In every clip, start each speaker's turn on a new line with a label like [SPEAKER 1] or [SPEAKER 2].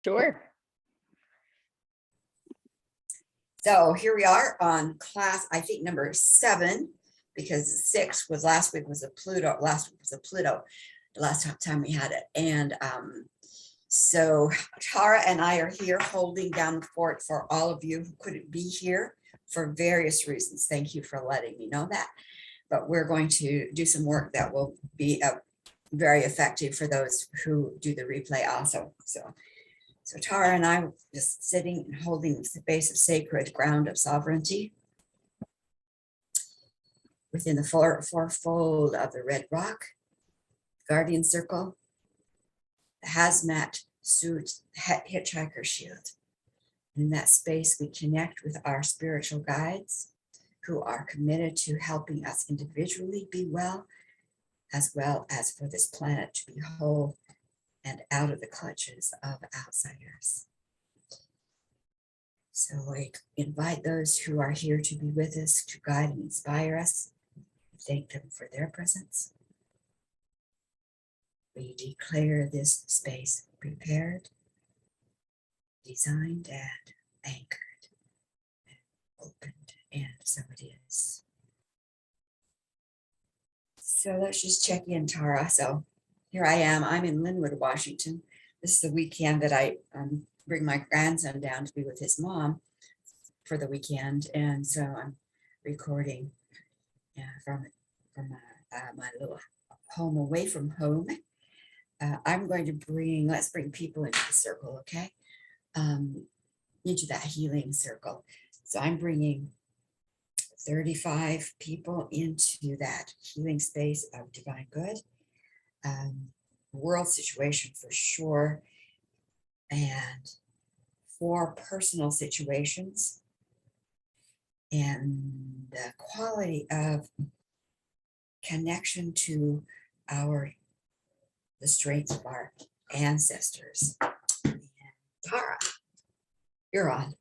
[SPEAKER 1] Sure.
[SPEAKER 2] So here we are on class, I think number 7, because 6 was last week was a Pluto. Last week was a Pluto. The last time we had it. And so Tara and I are here holding down the fort for all of you who couldn't be here for various reasons. Thank you for letting me know that. But we're going to do some work that will be very effective for those who do the replay also. So Tara and I were just sitting and holding the space of sacred ground of sovereignty within the fourfold of the red rock, guardian circle, the hazmat suit, hitchhiker shield. In that space, we connect with our spiritual guides who are committed to helping us individually be well as for this planet to be whole and out of the clutches of outsiders. So I invite those who are here to be with us to guide and inspire us. Thank them for their presence. We declare this space prepared, designed, and anchored, and opened, and so it is. So let's just check in, Tara. So here I am. I'm in Lynnwood, Washington. This is the weekend that I bring my grandson down to be with his mom for the weekend, and so I'm recording from my little home away from home. I'm going to let's bring people into the circle, okay? Into that healing circle. So I'm bringing 35 people into that healing space of divine good, world situation for sure, and 4 personal situations, and the quality of connection to the strength of our ancestors. And Tara, you're on.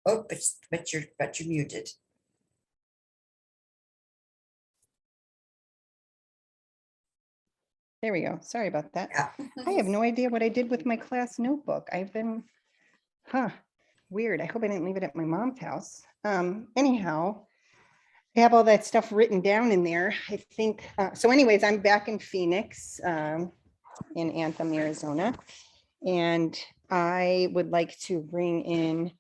[SPEAKER 2] Oh, but you're muted.
[SPEAKER 1] There we go. Sorry about that.
[SPEAKER 2] Yeah.
[SPEAKER 1] I have no idea what I did with my class notebook. I've been, weird. I hope I didn't leave it at my mom's house. Anyhow, I have all that stuff written down in there. I think, so anyways, I'm back in Phoenix, in Anthem, Arizona. And I would like to bring in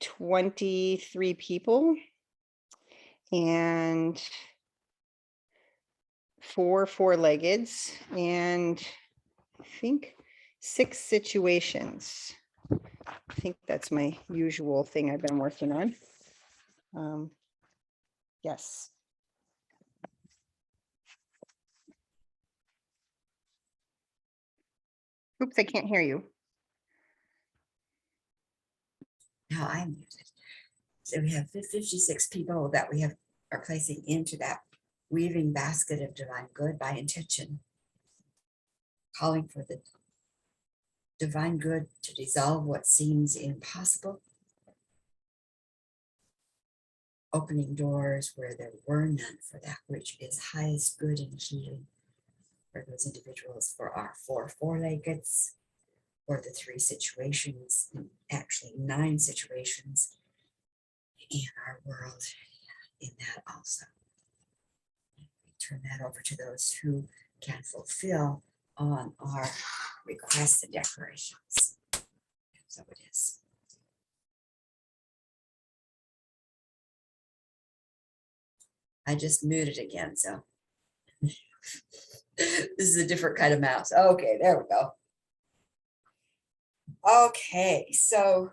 [SPEAKER 1] 23 people and 4 four-leggeds and I think 6 situations. I think that's my usual thing I've been working on. Yes. Oops, I can't hear you.
[SPEAKER 2] Now I'm muted. So we have 56 people that we are placing into that weaving basket of divine good by intention, calling for the divine good to dissolve what seems impossible, opening doors where there were none for that which is highest good and healing for those individuals, for our 4 four-leggeds, for the 3 situations, actually 9 situations in our world in that also. We turn that over to those who can fulfill on our requests and declarations. So it is. I just muted again, so this is a different kind of mouse. Okay, there we go. Okay, so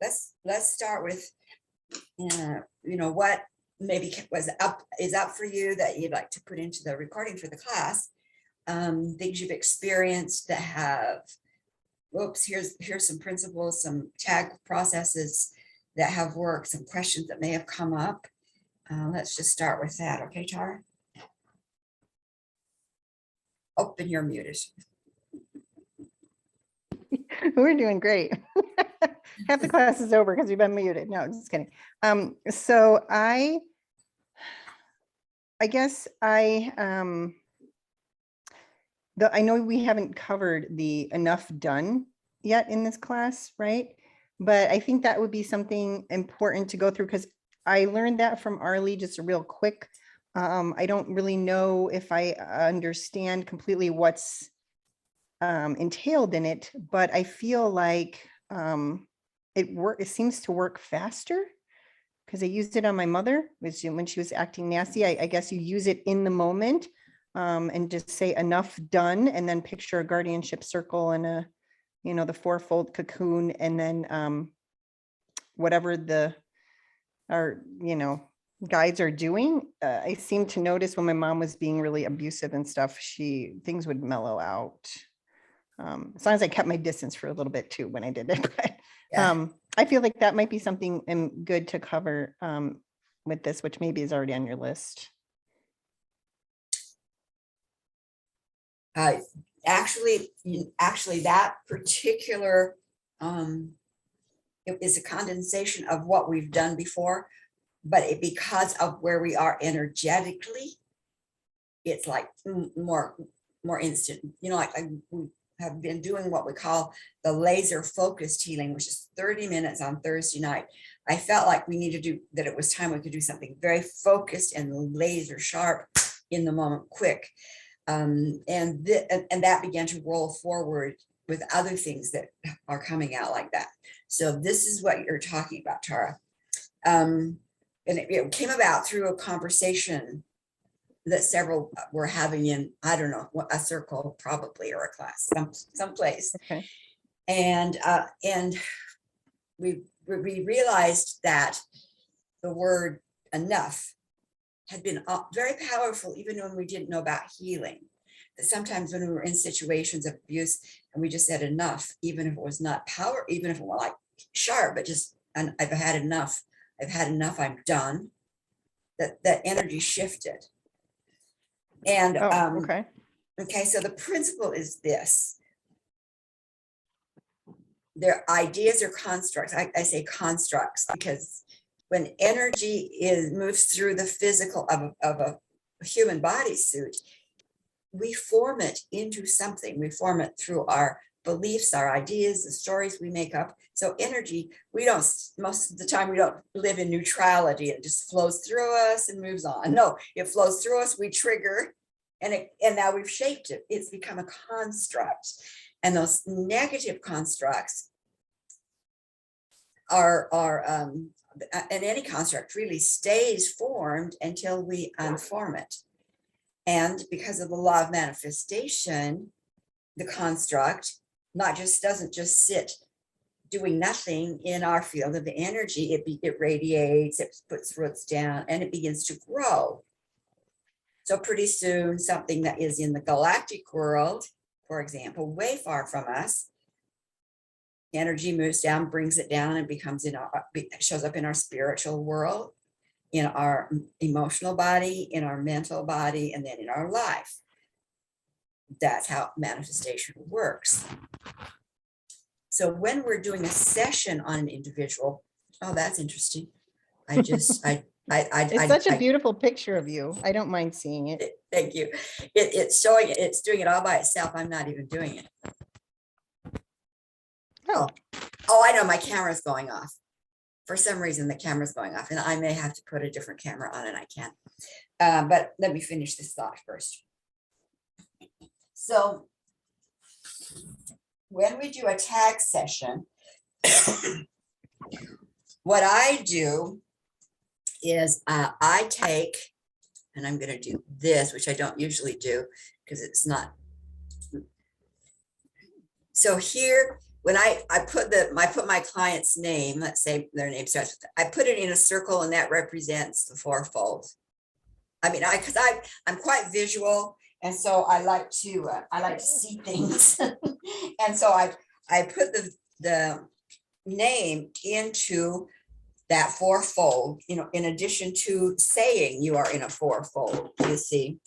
[SPEAKER 2] let's start with what maybe is up for you that you'd like to put into the recording for the class. Things you've experienced that have, here's some principles, some tag processes that have worked, some questions that may have come up. Let's just start with that. Okay, Tara? Open your muted.
[SPEAKER 1] We're doing great. Half the class is over because we've been muted. No, just kidding. So I guess I know we haven't covered the enough done yet in this class, right? But I think that would be something important to go through because I learned that from Arlie, just a real quick. I don't really know if I understand completely what's entailed in it, but I feel like it seems to work faster because I used it on my mother, which when she was acting nasty. I guess you use it in the moment and just say enough done, and then picture a guardianship circle and the fourfold cocoon, and then whatever our guides are doing. I seem to notice when my mom was being really abusive and stuff, things would mellow out. As long as I kept my distance for a little bit too when I did it. But
[SPEAKER 2] Yeah.
[SPEAKER 1] I feel like that might be something good to cover with this, which maybe is already on your list.
[SPEAKER 2] Actually, that particular, it is a condensation of what we've done before, but because of where we are energetically, it's like more instant, like we have been doing what we call the laser focused healing, which is 30 minutes on Thursday night. I felt like we needed to do that. It was time we could do something very focused and laser sharp in the moment, quick. And that began to roll forward with other things that are coming out like that. So this is what you're talking about, Tara. And it came about through a conversation that several were having in, I don't know, a circle probably, or a class, someplace.
[SPEAKER 1] Okay.
[SPEAKER 2] And we realized that the word enough had been very powerful, even when we didn't know about healing. That sometimes when we were in situations of abuse and we just said enough, even if it was not power, even if it was like sharp, but just, I've had enough, I'm done, that energy shifted. And
[SPEAKER 1] okay.
[SPEAKER 2] Okay, so the principle is this. Their ideas are constructs. I say constructs because when energy moves through the physical of a human bodysuit, we form it into something. We form it through our beliefs, our ideas, the stories we make up. So energy, most of the time, we don't live in neutrality. It just flows through us and moves on. No, it flows through us, we trigger, and now we've shaped it. It's become a construct. And those negative constructs are and any construct really stays formed until we unform it. And because of the law of manifestation, the construct doesn't just sit doing nothing in our field of the energy. It radiates, it puts roots down, and it begins to grow. So pretty soon, something that is in the galactic world, for example, way far from us, energy moves down, brings it down, and shows up in our spiritual world, in our emotional body, in our mental body, and then in our life. That's how manifestation works. So when we're doing a session on an individual, oh, that's interesting. It's
[SPEAKER 1] such a beautiful picture of you. I don't mind seeing it.
[SPEAKER 2] Thank you. It's doing it all by itself. I'm not even doing it. Oh, I know, my camera's going off. For some reason, the camera's going off, and I may have to put a different camera on, and I can't. But let me finish this thought first. So when we do a tag session, what I do is I take, and I'm going to do this, which I don't usually do because it's not. So here, when I put my client's name, let's say their name starts with, I put it in a circle, and that represents the fourfold. I mean, because I'm quite visual, and so I like to see things, and so I put the name into that fourfold, in addition to saying you are in a fourfold, you see.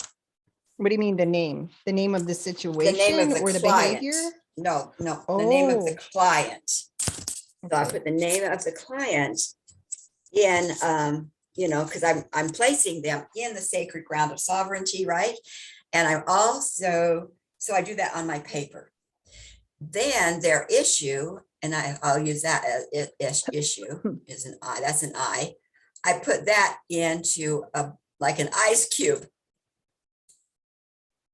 [SPEAKER 1] What do you mean the name? The name of the situation,
[SPEAKER 2] the name of the
[SPEAKER 1] or the
[SPEAKER 2] client.
[SPEAKER 1] behavior?
[SPEAKER 2] No, the name of the client. So I
[SPEAKER 1] Okay.
[SPEAKER 2] put the name of the client in you know, because I'm placing them in the sacred ground of sovereignty, right? And I'm also, so I do that on my paper. Then their issue, and I'll use that as issue is an I, that's an I. I put that into like an ice cube.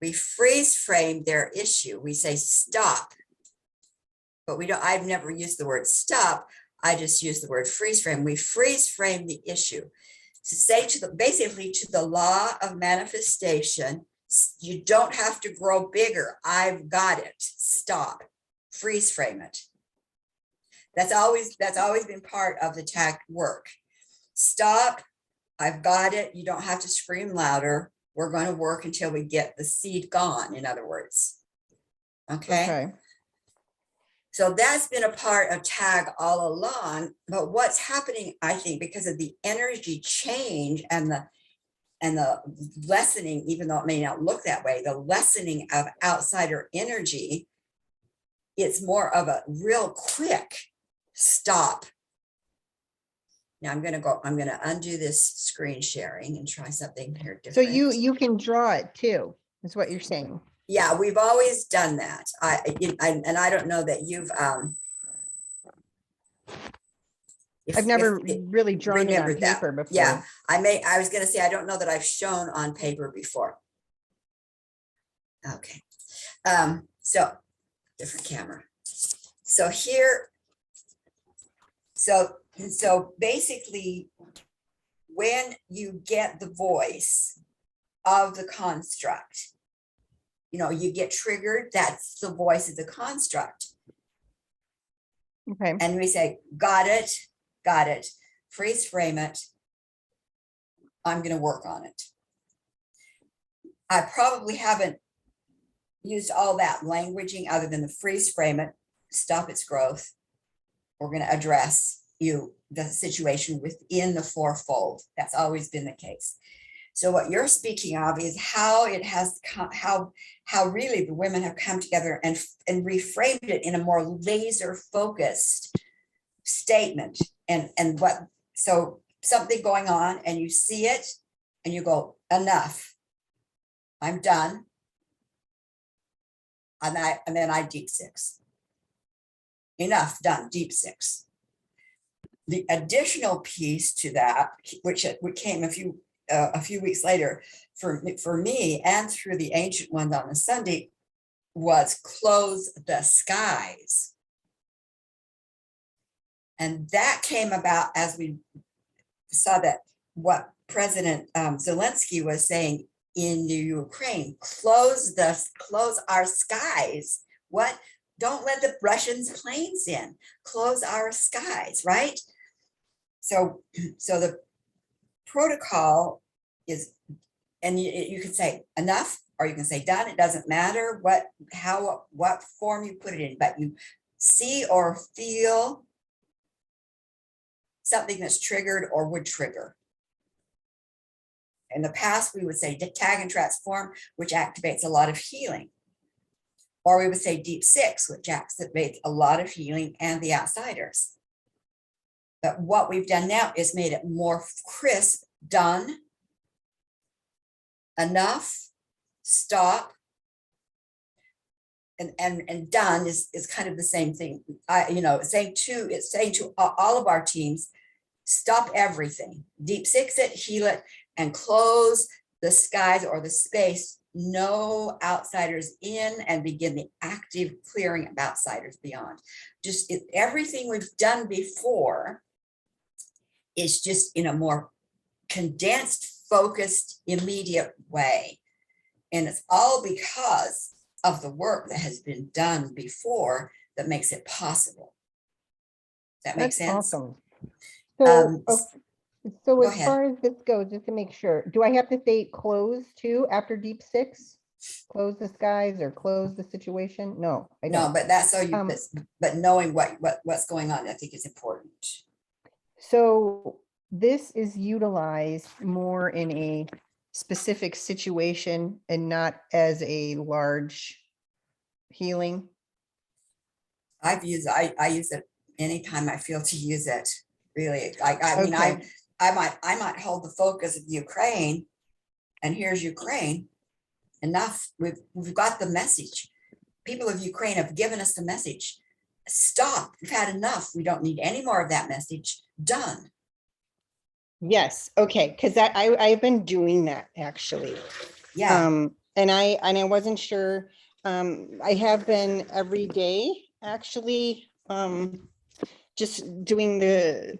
[SPEAKER 2] We freeze frame their issue. We say stop, but I've never used the word stop. I just use the word freeze frame. We freeze frame the issue to say basically to the law of manifestation, you don't have to grow bigger. I've got it. Stop. Freeze frame it. That's always been part of the TAG work. Stop. I've got it. You don't have to scream louder. We're going to work until we get the seed gone, in other words. Okay. So that's been a part of TAG all along. But what's happening, I think, because of the energy change and the lessening, even though it may not look that way, the lessening of outsider energy, it's more of a real quick stop. Now I'm going to undo this screen sharing and try something here
[SPEAKER 1] So
[SPEAKER 2] different.
[SPEAKER 1] you can draw it too, is what you're saying.
[SPEAKER 2] Yeah, we've always done that. And I don't know that you've
[SPEAKER 1] I've never really drawn it on
[SPEAKER 2] remembered that.
[SPEAKER 1] paper before.
[SPEAKER 2] Yeah, I was going to say, I don't know that I've shown on paper before. Okay. So different camera. So here, so basically, when you get the voice of the construct, you know, you get triggered, that's the voice of the construct.
[SPEAKER 1] Okay.
[SPEAKER 2] And we say, got it, freeze frame it. I'm going to work on it. I probably haven't used all that languaging other than the freeze frame it, stop its growth. We're going to address the situation within the fourfold. That's always been the case. So what you're speaking of is how it has come, how really the women have come together and reframed it in a more laser focused statement. And what, so something going on and you see it and you go, enough, I'm done. And then I deep six. Enough, done, deep six. The additional piece to that, which came a few weeks later for me and through the ancient ones on the Sunday, was close the skies. And that came about as we saw that what President Zelensky was saying in the Ukraine, close our skies. What? Don't let the Russians' planes in. Close our skies, right? So the protocol is, and you can say enough, or you can say done. It doesn't matter what form you put it in, but you see or feel something that's triggered or would trigger. In the past, we would say tag and transform, which activates a lot of healing. Or we would say deep six, which activates a lot of healing and the outsiders. But what we've done now is made it more crisp, done, enough, stop, and done is kind of the same thing. It's saying to all of our teams, stop everything, deep six it, heal it, and close the skies or the space. No outsiders in, and begin the active clearing of outsiders beyond. Everything we've done before is just in a more condensed, focused, immediate way. And it's all because of the work that has been done before that makes it possible. Does that make sense?
[SPEAKER 1] Awesome. So
[SPEAKER 2] Go
[SPEAKER 1] as
[SPEAKER 2] ahead.
[SPEAKER 1] far as this goes, just to make sure, do I have to say close too after deep six? Close the skies or close the situation? No, I don't.
[SPEAKER 2] No, but that's so you, but knowing what's going on, I think is important.
[SPEAKER 1] So this is utilized more in a specific situation and not as a large healing.
[SPEAKER 2] I use it anytime I feel to use it. Really, I mean,
[SPEAKER 1] Okay.
[SPEAKER 2] I might hold the focus of Ukraine, and here's Ukraine. Enough. We've got the message. People of Ukraine have given us the message. Stop. We've had enough. We don't need any more of that message. Done.
[SPEAKER 1] Yes, okay, because I've been doing that actually.
[SPEAKER 2] Yeah.
[SPEAKER 1] And I wasn't sure, I have been every day, actually, just doing the,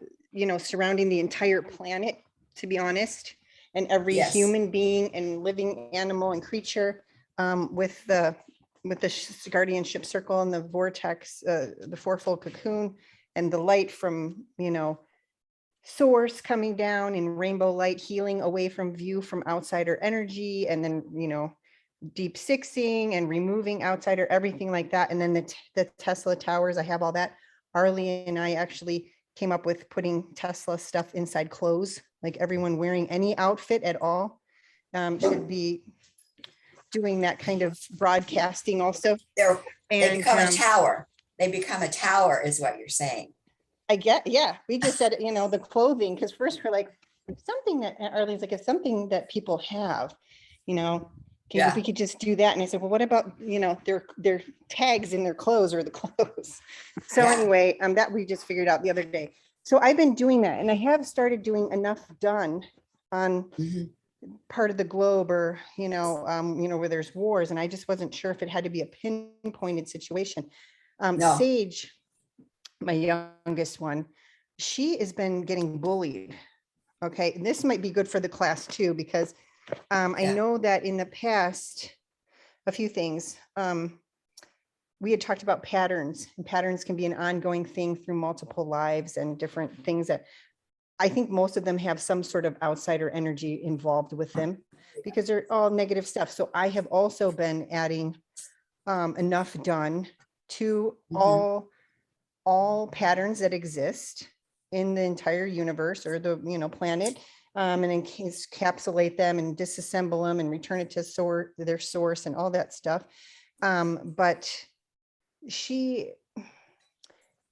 [SPEAKER 1] surrounding the entire planet, to be honest, and every
[SPEAKER 2] Yes.
[SPEAKER 1] human being and living animal and creature, with the guardianship circle and the vortex, the fourfold cocoon, and the light from, source coming down in rainbow light, healing away from view from outsider energy, and then, deep sixing and removing outsider, everything like that. And then the Tesla towers, I have all that. Arlie and I actually came up with putting Tesla stuff inside clothes, like everyone wearing any outfit at all, should be doing that kind of broadcasting also.
[SPEAKER 2] They
[SPEAKER 1] And
[SPEAKER 2] become a tower. They become a tower is what you're saying.
[SPEAKER 1] yeah, we just said, the clothing, because first we're like, something that, Arlene's like, it's something that people have, if we could just do that. And I said, well, what about, their tags in their clothes or the clothes? So
[SPEAKER 2] Yeah.
[SPEAKER 1] anyway, that we just figured out the other day. So I've been doing that, and I have started doing enough done on
[SPEAKER 2] Mhm.
[SPEAKER 1] part of the globe, or, where there's wars. And I just wasn't sure if it had to be a pinpointed situation.
[SPEAKER 2] No.
[SPEAKER 1] Sage, my youngest one, she has been getting bullied. Okay, and this might be good for the class too, because I
[SPEAKER 2] Yeah.
[SPEAKER 1] know that in the past, a few things, we had talked about patterns, and patterns can be an ongoing thing through multiple lives and different things that I think most of them have some sort of outsider energy involved with them, because they're all negative stuff. So I have also been adding enough done to
[SPEAKER 2] Mhm.
[SPEAKER 1] all patterns that exist in the entire universe, or the planet, and encapsulate them and disassemble them and return it to their source and all that stuff. But she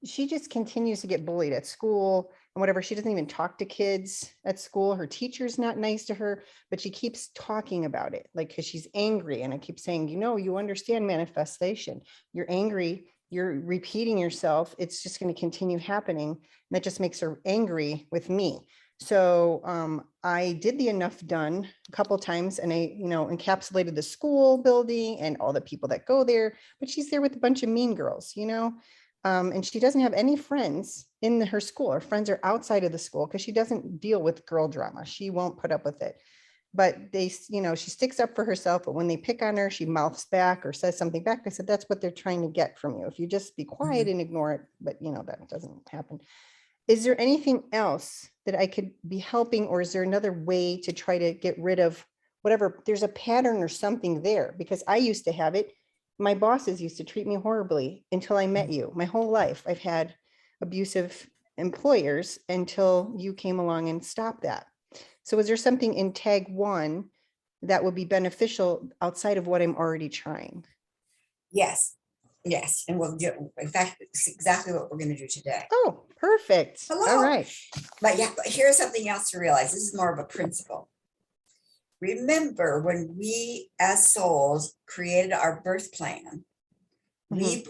[SPEAKER 1] just continues to get bullied at school and whatever. She doesn't even talk to kids at school. Her teacher's not nice to her, but she keeps talking about it, like, because she's angry. And I keep saying, you understand manifestation. You're angry, you're repeating yourself. It's just going to continue happening. And that just makes her angry with me. So I did the enough done a couple times, and I, encapsulated the school building and all the people that go there, but she's there with a bunch of mean girls, and she doesn't have any friends in her school. Her friends are outside of the school, because she doesn't deal with girl drama. She won't put up with it. But they, she sticks up for herself, but when they pick on her, she mouths back or says something back. I said, that's what they're trying to get from you. If you just be quiet and ignore it, but that doesn't happen. Is there anything else that I could be helping, or is there another way to try to get rid of whatever? There's a pattern or something there, because I used to have it. My bosses used to treat me horribly until I met you. My whole life, I've had abusive employers until you came along and stopped that. So is there something in tag 1 that would be beneficial outside of what I'm already trying?
[SPEAKER 2] Yes. Yes. And we'll do, in fact, it's exactly what we're going to do today.
[SPEAKER 1] Oh, perfect.
[SPEAKER 2] Hello.
[SPEAKER 1] All right.
[SPEAKER 2] But here's something else to realize. This is more of a principle. Remember, when we as souls created our birth plan, we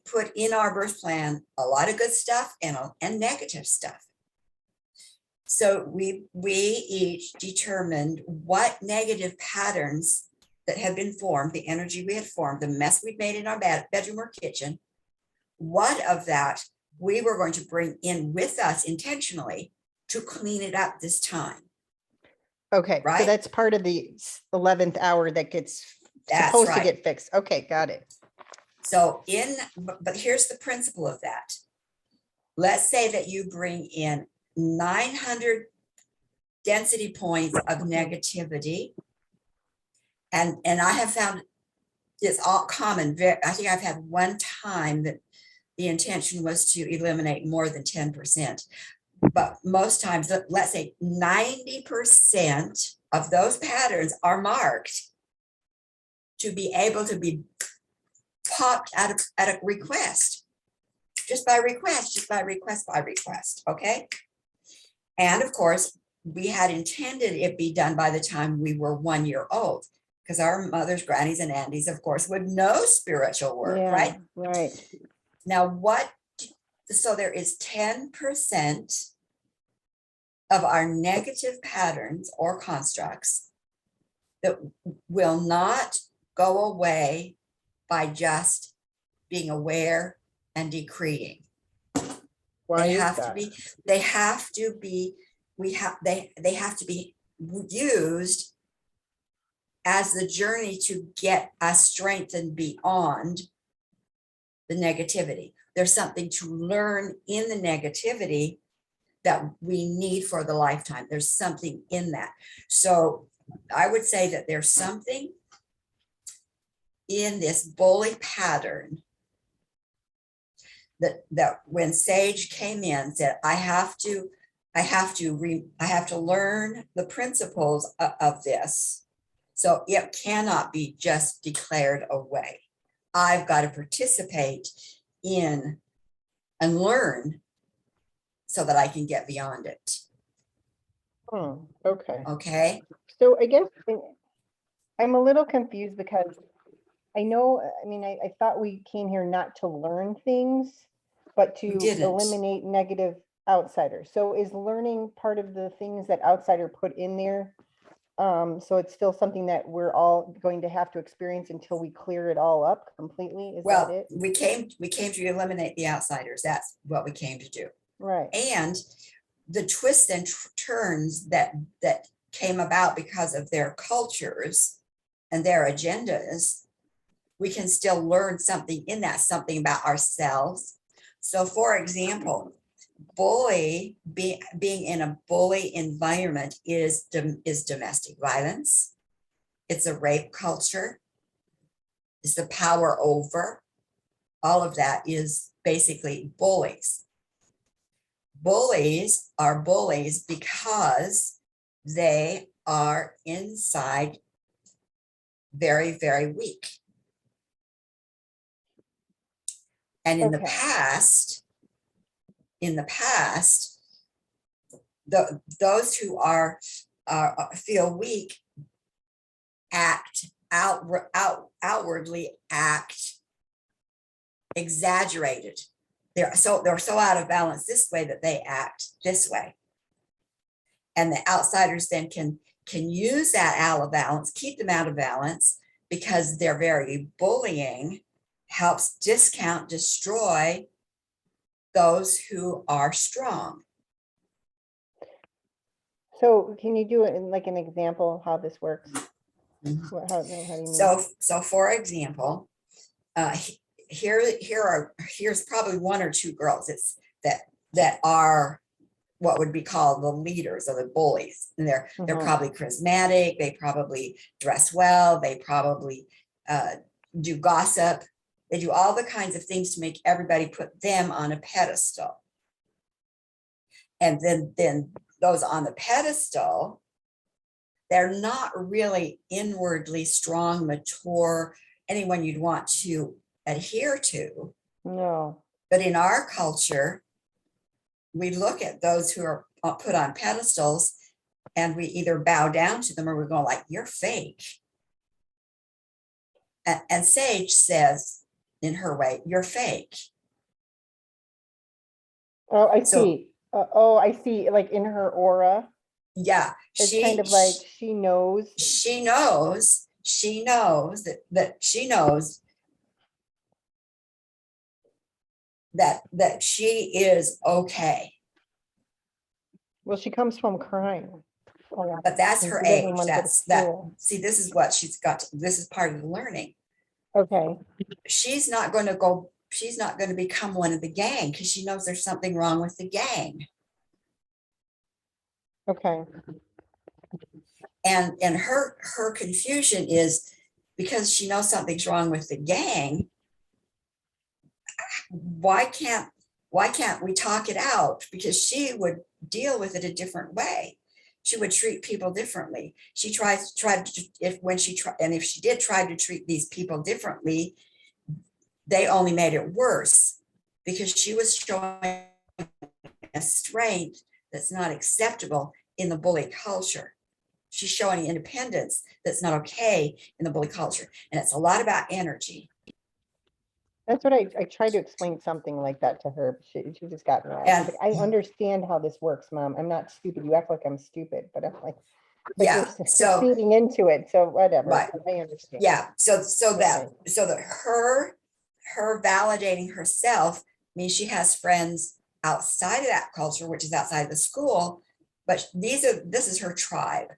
[SPEAKER 2] put in our birth plan a lot of good stuff and negative stuff. So we each determined what negative patterns that had been formed, the energy we had formed, the mess we'd made in our bedroom or kitchen, what of that we were going to bring in with us intentionally to clean it up this time.
[SPEAKER 1] Okay,
[SPEAKER 2] Right?
[SPEAKER 1] so that's part of the 11th hour that gets
[SPEAKER 2] That's
[SPEAKER 1] supposed to
[SPEAKER 2] right.
[SPEAKER 1] get fixed. Okay, got it.
[SPEAKER 2] So but here's the principle of that. Let's say that you bring in 900 density points of negativity. And I have found it's all common. I think I've had one time that the intention was to eliminate more than 10%. But most times, let's say 90% of those patterns are marked to be able to be popped at a request, just by request, okay? And of course, we had intended it be done by the time we were 1 year old, because our mothers, grannies, and aunties, of course, would know spiritual work,
[SPEAKER 1] Yeah,
[SPEAKER 2] right?
[SPEAKER 1] right.
[SPEAKER 2] Now, so there is 10% of our negative patterns or constructs that will not go away by just being aware and decreeing.
[SPEAKER 3] Why
[SPEAKER 2] They
[SPEAKER 3] is
[SPEAKER 2] have to
[SPEAKER 3] that?
[SPEAKER 2] be, they have to be, they have to be used as the journey to get us strengthened beyond the negativity. There's something to learn in the negativity that we need for the lifetime. There's something in that. So I would say that there's something in this bully pattern that when Sage came in, said, I have to learn the principles of this. So it cannot be just declared away. I've got to participate in and learn so that I can get beyond it.
[SPEAKER 3] Okay.
[SPEAKER 2] Okay.
[SPEAKER 1] So I guess I'm a little confused because I know, I mean, I thought we came here not to learn things, but
[SPEAKER 2] We
[SPEAKER 1] to
[SPEAKER 2] didn't.
[SPEAKER 1] eliminate negative outsiders. So is learning part of the things that outsider put in there? So it's still something that we're all going to have to experience until we clear it all up completely? Is that
[SPEAKER 2] Well,
[SPEAKER 1] it?
[SPEAKER 2] we came to eliminate the outsiders. That's what we came to do.
[SPEAKER 1] Right.
[SPEAKER 2] And the twists and turns that came about because of their cultures and their agendas, we can still learn something in that, something about ourselves. So for example, being in a bully environment is domestic violence. It's a rape culture. It's the power over. All of that is basically bullies. Bullies are bullies because they are inside very, very weak. And in the
[SPEAKER 1] Okay.
[SPEAKER 2] past, those who are feel weak outwardly act exaggerated. They're so out of balance this way that they act this way. And the outsiders then can use that out of balance, keep them out of balance, because they're very bullying, helps discount, destroy those who are strong.
[SPEAKER 1] So can you do it in like an example of how this works?
[SPEAKER 2] Mhm.
[SPEAKER 1] How do you mean?
[SPEAKER 2] So for example, here's probably one or two girls that are what would be called the leaders or the bullies. And they're probably charismatic. They probably dress well. They probably do gossip. They do all the kinds of things to make everybody put them on a pedestal. And then those on the pedestal, they're not really inwardly strong, mature, anyone you'd want to adhere to.
[SPEAKER 1] No.
[SPEAKER 2] But in our culture, we look at those who are put on pedestals and we either bow down to them or we're going like, you're fake. And Sage says in her way, you're fake.
[SPEAKER 1] Oh, I
[SPEAKER 2] So-
[SPEAKER 1] see. I see. Like in her aura,
[SPEAKER 2] Yeah.
[SPEAKER 1] it's kind of like she knows.
[SPEAKER 2] She knows that she is okay.
[SPEAKER 1] Well, she comes from crime. Oh, yeah.
[SPEAKER 2] But that's
[SPEAKER 1] And
[SPEAKER 2] her
[SPEAKER 1] she doesn't
[SPEAKER 2] age.
[SPEAKER 1] wanna go to
[SPEAKER 2] That's that.
[SPEAKER 1] school.
[SPEAKER 2] See, this is what she's got. This is part of the learning.
[SPEAKER 1] Okay.
[SPEAKER 2] She's not going to become one of the gang because she knows there's something wrong with the gang.
[SPEAKER 1] Okay.
[SPEAKER 2] And her confusion is because she knows something's wrong with the gang. Why can't we talk it out? Because she would deal with it a different way. She would treat people differently. If she did try to treat these people differently, they only made it worse because she was showing a strength that's not acceptable in the bully culture. She's showing independence that's not okay in the bully culture. And it's a lot about energy.
[SPEAKER 3] That's what I tried to explain something like that to her, but she just got mad. She's
[SPEAKER 2] And-
[SPEAKER 3] like, I understand how this works, Mom. I'm not stupid. You act like I'm stupid, but I'm like, but
[SPEAKER 2] Yeah,
[SPEAKER 3] you're
[SPEAKER 2] so-
[SPEAKER 3] feeding into it, so whatever.
[SPEAKER 2] Right.
[SPEAKER 3] I understand.
[SPEAKER 2] Yeah, so that
[SPEAKER 3] Okay.
[SPEAKER 2] her validating herself means she has friends outside of that culture, which is outside the school, but this is her tribe.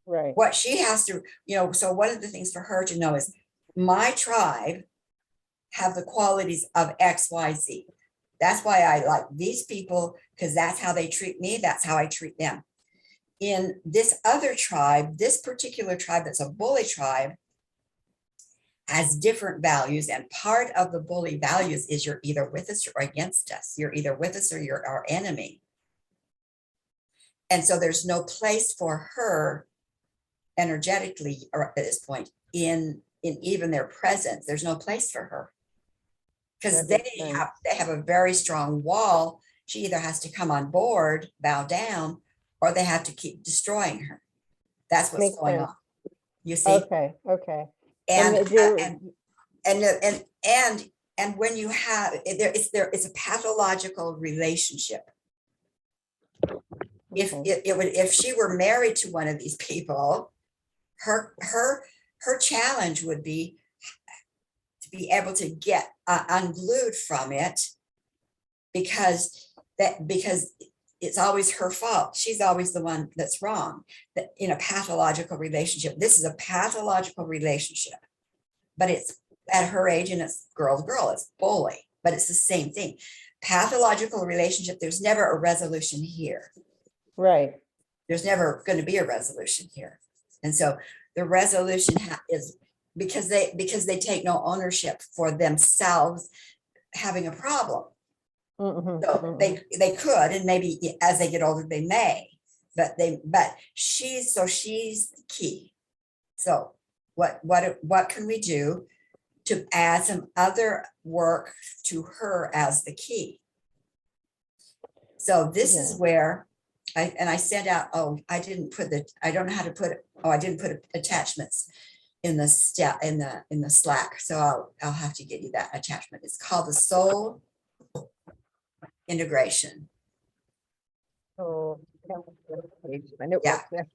[SPEAKER 3] Right.
[SPEAKER 2] What she has to, so one of the things for her to know is my tribe have the qualities of XYZ. That's why I like these people, because that's how they treat me, that's how I treat them. In this other tribe, this particular tribe that's a bully tribe, has different values, and part of the bully values is you're either with us or against us. You're either with us or you're our enemy. And so there's no place for her energetically, or at this point, in even their presence. There's no place for her because
[SPEAKER 3] That makes sense.
[SPEAKER 2] they have a very strong wall. She either has to come on board, bow down, or they have to keep destroying her. That's what's
[SPEAKER 3] Makes
[SPEAKER 2] going
[SPEAKER 3] sense.
[SPEAKER 2] on. You see,
[SPEAKER 3] Okay, okay.
[SPEAKER 2] and
[SPEAKER 3] there-
[SPEAKER 2] and when you have it's a pathological relationship. If
[SPEAKER 3] okay.
[SPEAKER 2] if she were married to one of these people, her challenge would be to be able to get unglued from it, because it's always her fault. She's always the one that's wrong. That in a pathological relationship, this is a pathological relationship, but it's at her age and it's girl to girl, it's bully, but it's the same thing. Pathological relationship, there's never a resolution here.
[SPEAKER 3] Right.
[SPEAKER 2] There's never going to be a resolution here. And so the resolution is because they take no ownership for themselves having a problem.
[SPEAKER 3] Mhm,
[SPEAKER 2] So
[SPEAKER 3] mhm.
[SPEAKER 2] they could, and maybe as they get older, they may, but she's the key. So what can we do to add some other work to her as the key? So this is
[SPEAKER 3] Yeah.
[SPEAKER 2] where I sent out, I didn't put attachments in the Slack. So I'll have to get you that attachment. It's called the soul integration.
[SPEAKER 3] So, my notebook
[SPEAKER 2] Yeah.
[SPEAKER 3] there.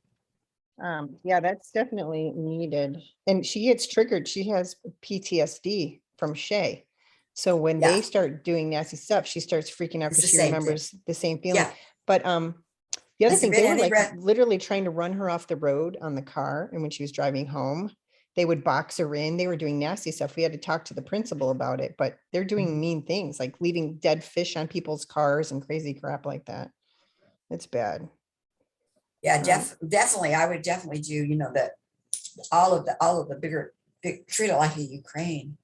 [SPEAKER 3] Yeah, that's definitely needed. And she gets triggered. She has PTSD from Shay. So when
[SPEAKER 2] Yeah.
[SPEAKER 3] they start doing nasty stuff, she starts freaking out
[SPEAKER 2] It's
[SPEAKER 3] because
[SPEAKER 2] the
[SPEAKER 3] she
[SPEAKER 2] same thing.
[SPEAKER 3] remembers the same feeling.
[SPEAKER 2] Yeah.
[SPEAKER 3] But the other
[SPEAKER 2] Has there
[SPEAKER 3] thing, they
[SPEAKER 2] been
[SPEAKER 3] were
[SPEAKER 2] any
[SPEAKER 3] like literally trying to run her off the road on the car. And when she was driving home, they would box her in. They were doing nasty stuff. We had to talk to the principal about it, but they're doing mean things like leaving dead fish on people's cars and crazy crap like that. It's bad.
[SPEAKER 2] Yeah, definitely. I would definitely do, that all of the big treat it like a Ukraine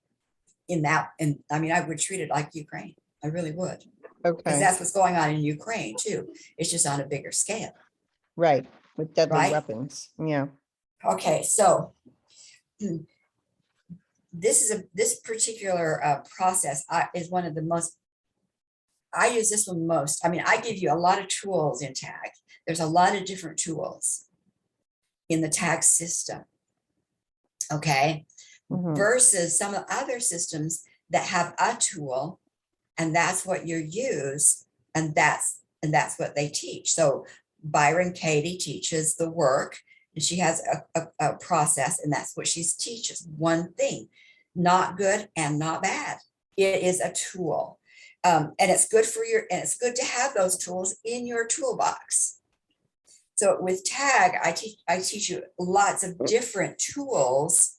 [SPEAKER 2] I mean, I would treat it like Ukraine. I really would. Because
[SPEAKER 3] Okay,
[SPEAKER 2] that's what's going on in Ukraine too. It's just on a bigger scale.
[SPEAKER 3] right. With deadly
[SPEAKER 2] Right?
[SPEAKER 3] weapons. Yeah.
[SPEAKER 2] Okay, so this particular process is one of the most, I use this one most. I mean, I give you a lot of tools in TAG. There's a lot of different tools in the TAG system. Okay.
[SPEAKER 3] Mhm.
[SPEAKER 2] Versus some of the other systems that have a tool, and that's what you use, and that's what they teach. So Byron Katie teaches the work, and she has a process, and that's what she teaches. One thing, not good and not bad. It is a tool, and it's good it's good to have those tools in your toolbox. So with TAG, I teach you lots of different tools.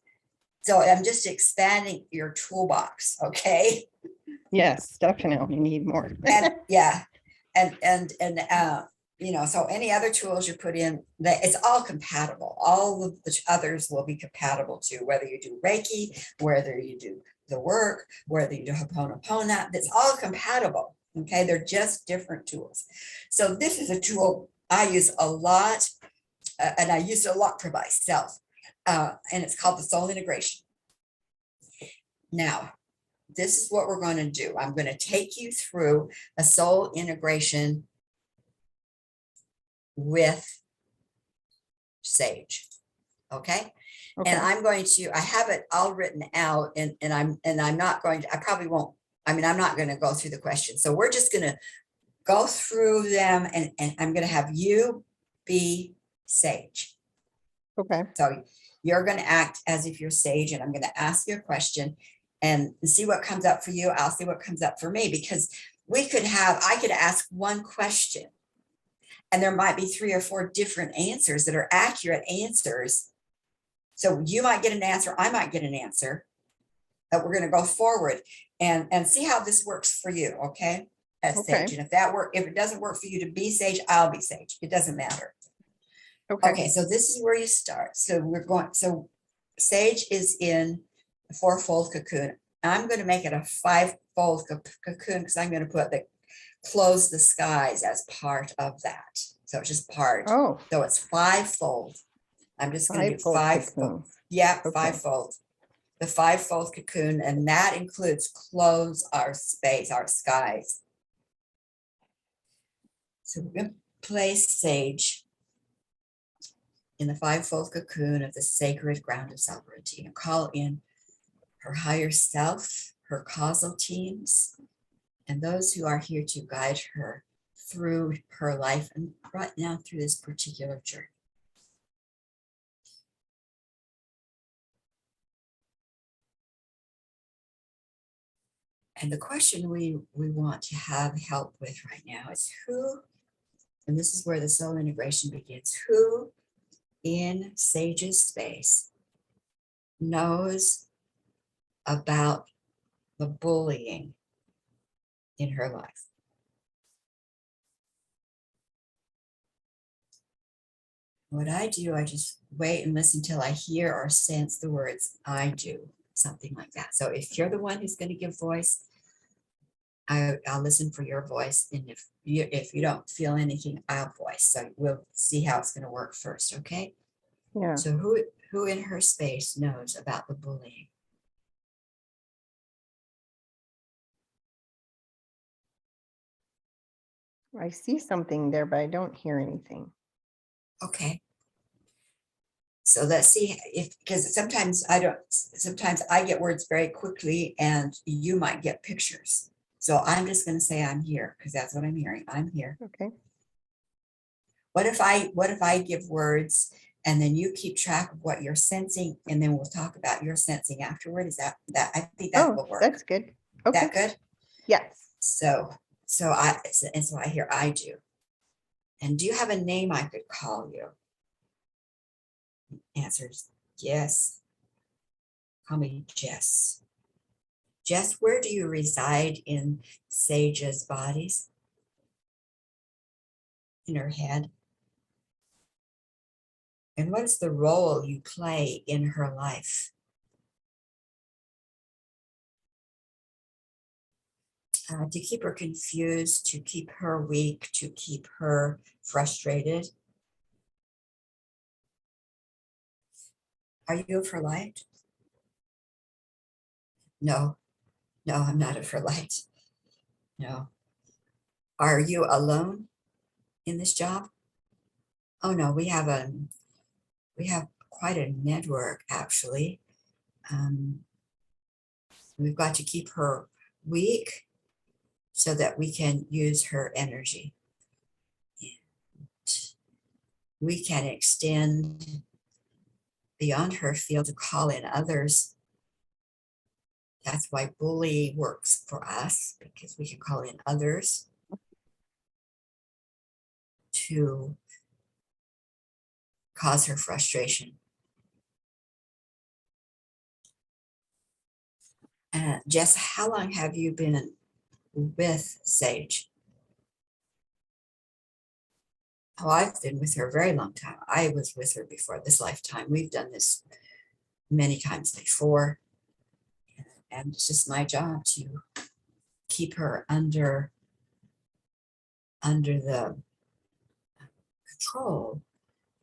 [SPEAKER 2] So I'm just expanding your toolbox, okay?
[SPEAKER 3] Yes, definitely need more.
[SPEAKER 2] And yeah, so any other tools you put in, that it's all compatible. All of the others will be compatible to, whether you do Reiki, whether you do the work, whether you do Ho'oponopono, that's all compatible. Okay, they're just different tools. So this is a tool I use a lot, and I use it a lot for myself. And it's called the soul integration. Now, this is what we're going to do. I'm going to take you through a soul integration with sage. Okay.
[SPEAKER 1] Okay.
[SPEAKER 2] And I'm going to, I have it all written out and I'm not going to, I probably won't, I mean, I'm not going to go through the questions. So we're just going to go through them and I'm going to have you be sage.
[SPEAKER 3] Okay.
[SPEAKER 2] So you're going to act as if you're sage and I'm going to ask you a question and see what comes up for you. I'll see what comes up for me because I could ask one question and there might be 3 or 4 different answers that are accurate answers. So you might get an answer, I might get an answer, but we're going to go forward and see how this works for you. Okay. As
[SPEAKER 3] Okay.
[SPEAKER 2] sage. And if it doesn't work for you to be sage, I'll be sage. It doesn't matter.
[SPEAKER 3] Okay.
[SPEAKER 2] Okay, so this is where you start. So sage is in a 4-fold cocoon. I'm going to make it a 5-fold cocoon because I'm going to put the close the skies as part of that. So it's just part.
[SPEAKER 3] Oh,
[SPEAKER 2] So it's 5-fold. I'm just going to do 5-fold.
[SPEAKER 3] cocoon.
[SPEAKER 2] Yeah,
[SPEAKER 3] Okay.
[SPEAKER 2] 5-fold. The 5-fold cocoon, and that includes close our space, our skies. So we're going to place sage in the 5-fold cocoon of the sacred ground of sovereignty and call in her higher self, her causal teams, and those who are here to guide her through her life and right now through this particular journey. And the question we want to have help with right now is who, and this is where the soul integration begins, who in Sage's space knows about the bullying in her life. What I do, I just wait and listen till I hear or sense the words I do, something like that. So if you're the one who's going to give voice, I'll listen for your voice. And if you don't feel anything, I'll voice. So we'll see how it's going to work first. Okay.
[SPEAKER 3] Yeah.
[SPEAKER 2] So who in her space knows about the bullying?
[SPEAKER 3] I see something there, but I don't hear anything.
[SPEAKER 2] Okay. So let's see because sometimes I get words very quickly and you might get pictures. So I'm just going to say I'm here because that's what I'm hearing. I'm here.
[SPEAKER 3] Okay.
[SPEAKER 2] What if I give words and then you keep track of what you're sensing and then we'll talk about your sensing afterward? Is that I think that will work.
[SPEAKER 3] That's good. Okay.
[SPEAKER 2] That good?
[SPEAKER 3] Yes.
[SPEAKER 2] So I hear I do. And do you have a name I could call you? Answers yes. Call me Jess. Jess, where do you reside in Sage's bodies? In her head? And what is the role you play in her life? To keep her confused, to keep her weak, to keep her frustrated. Are you of her light? No, I'm not of her light. No. Are you alone in this job? Oh no, we have quite a network actually. We've got to keep her weak so that we can use her energy. And we can extend beyond her field to call in others. That's why bully works for us, because we can call in others to cause her frustration. Jess, how long have you been with Sage? Oh, I've been with her a very long time. I was with her before this lifetime. We've done this many times before. And it's just my job to keep her under the control,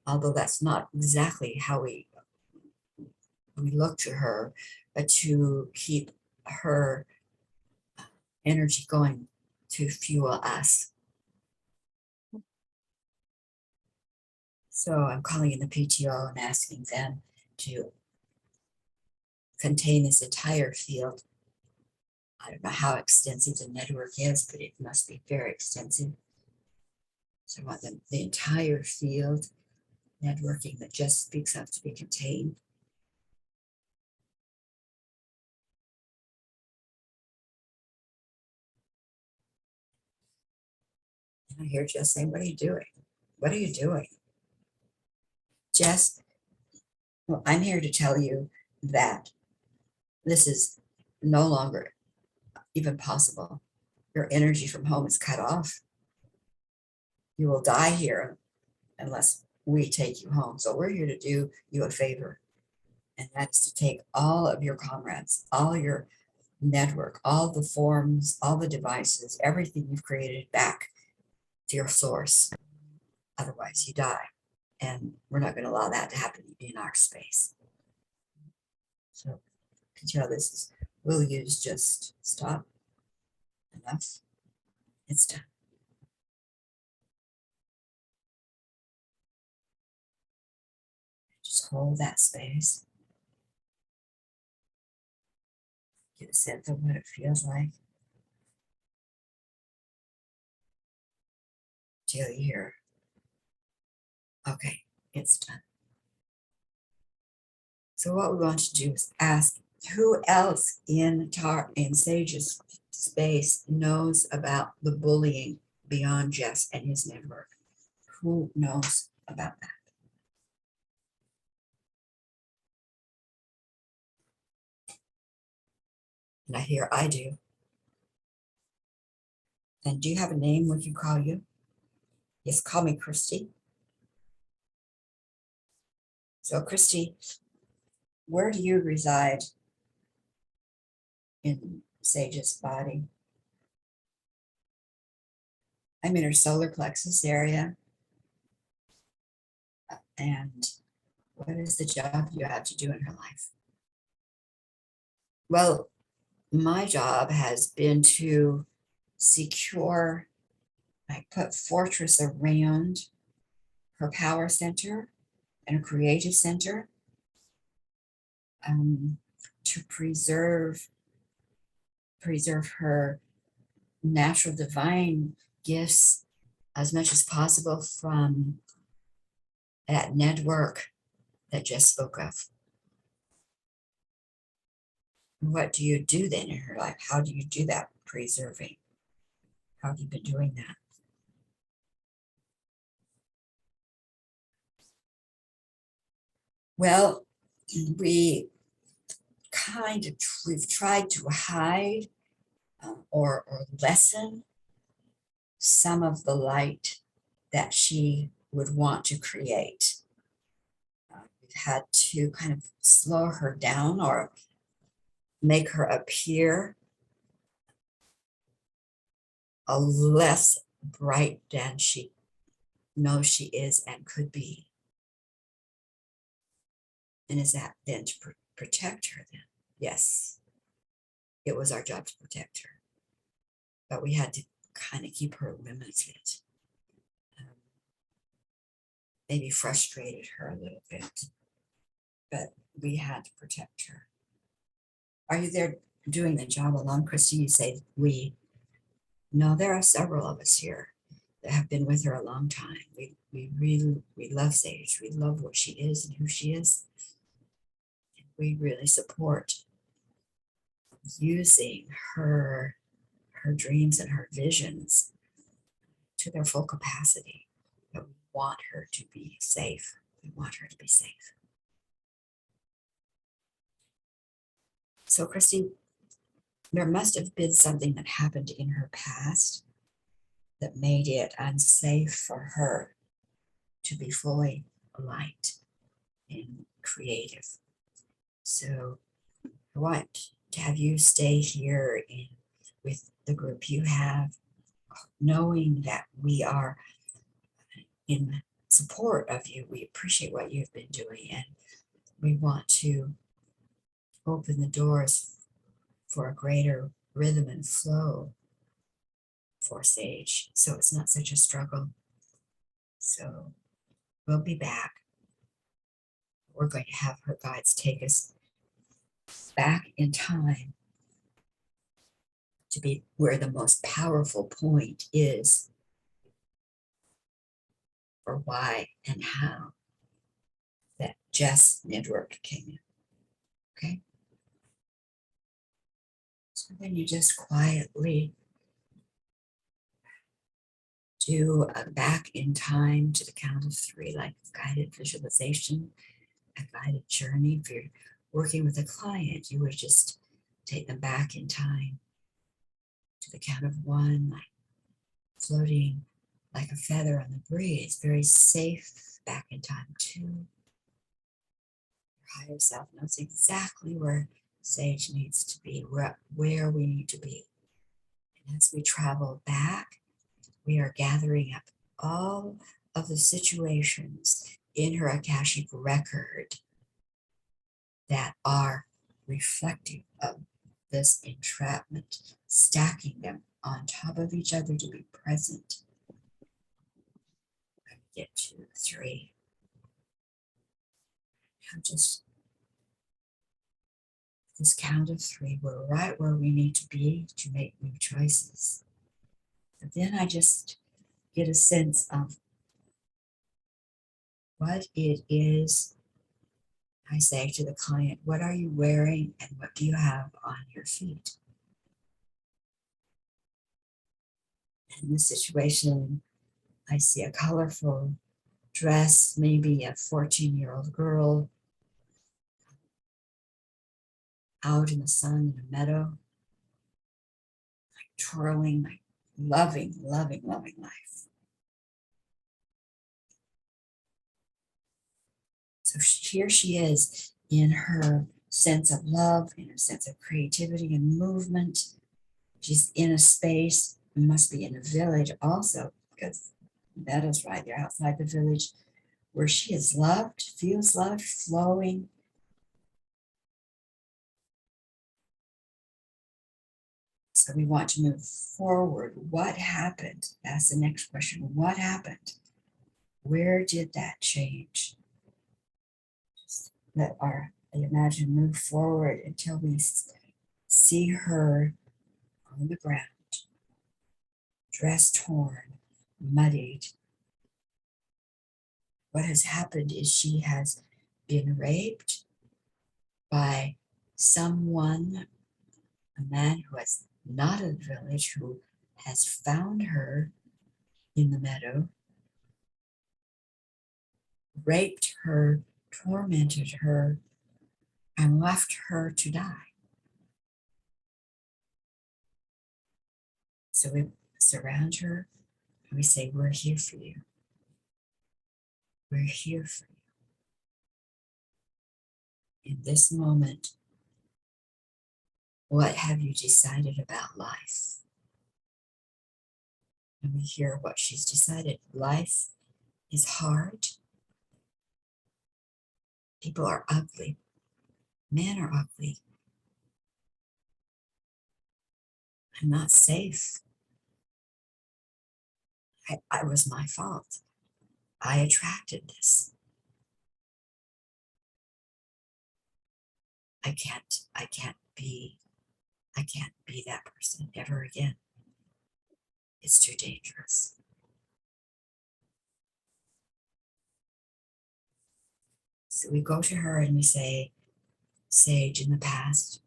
[SPEAKER 2] although that's not exactly how we look to her, but to keep her energy going to fuel us. So I'm calling in the PTO and asking them to contain this entire field. I don't know how extensive the network is, but it must be very extensive. So I want the entire field networking that just speaks up to be contained. And I hear Jess saying, what are you doing? What are you doing? Jess, well, I'm here to tell you that this is no longer even possible. Your energy from home is cut off. You will die here unless we take you home. So we're here to do you a favor. And that's to take all of your comrades, all your network, all the forms, all the devices, everything you've created back to your source. Otherwise, you die. And we're not going to allow that to happen in our space. So, you can tell this is, we'll use just stop. Enough. It's done. Just hold that space. Get a sense of what it feels like. Till you hear, okay, it's done. So what we want to do is ask who else in Sage's space knows about the bullying beyond Jess and his network? Who knows about that? And I hear I do. And do you have a name we can call you? Yes, call me Christy. So Christy, where do you reside in Sage's body? I'm in her solar plexus area. And what is the job you have to do in her life? Well, my job has been to secure, I put fortress around her power center and her creative center, to preserve her natural divine gifts as much as possible from that network that Jess spoke of. What do you do then in her life? How do you do that preserving? How have you been doing that? Well, we've tried to hide or lessen some of the light that she would want to create. We've had to kind of slow her down or make her appear a less bright than she knows she is and could be. And is that then to protect her then? Yes, it was our job to protect her, but we had to kind of keep her limited. Maybe frustrated her a little bit, but we had to protect her. Are you there doing the job alone, Christy? You say we. No, there are several of us here that have been with her a long time. We love Sage. We love what she is and who she is. And we really support using her dreams and her visions to their full capacity. But we want her to be safe. We want her to be safe. So, Christy, there must have been something that happened in her past that made it unsafe for her to be fully light and creative. So I want to have you stay here with the group you have, knowing that we are in support of you. We appreciate what you've been doing, and we want to open the doors for a greater rhythm and flow for Sage, so it's not such a struggle. So We'll be back. We're going to have her guides take us back in time to be where the most powerful point is for why and how that Jess network came in. Okay. So then you just quietly do a back in time to the count of 3, like guided visualization, a guided journey. If you're working with a client, you would just take them back in time to the count of 1, like floating like a feather on the breeze, very safe. Back in time 2. Your higher self knows exactly where Sage needs to be, where we need to be. And as we travel back, we are gathering up all of the situations in her Akashic record that are reflective of this entrapment, stacking them on top of each other to be present. Get to 3. Now just this count of 3, we're right where we need to be to make new choices. But then I just get a sense of what it is. I say to the client, what are you wearing and what do you have on your feet? In this situation, I see a colorful dress, maybe a 14-year-old girl out in the sun in a meadow, like twirling, like loving life. So here she is in her sense of love, in her sense of creativity and movement. She's in a space, must be in a village also, because Meadow's right there outside the village, where she is loved, feels loved, flowing. So we want to move forward. What happened? That's the next question. What happened? Where did that change? Just let our imagine move forward until we see her on the ground, dress torn, muddied. What has happened is she has been raped by someone, a man who is not in the village, who has found her in the meadow, raped her, tormented her, and left her to die. So we surround her and we say, we're here for you. We're here for you. In this moment, what have you decided about life? And we hear what she's decided. Life is hard. People are ugly. Men are ugly. I'm not safe. I was my fault. I attracted this. I can't be that person ever again. It's too dangerous. So we go to her and we say, Sage, in the past,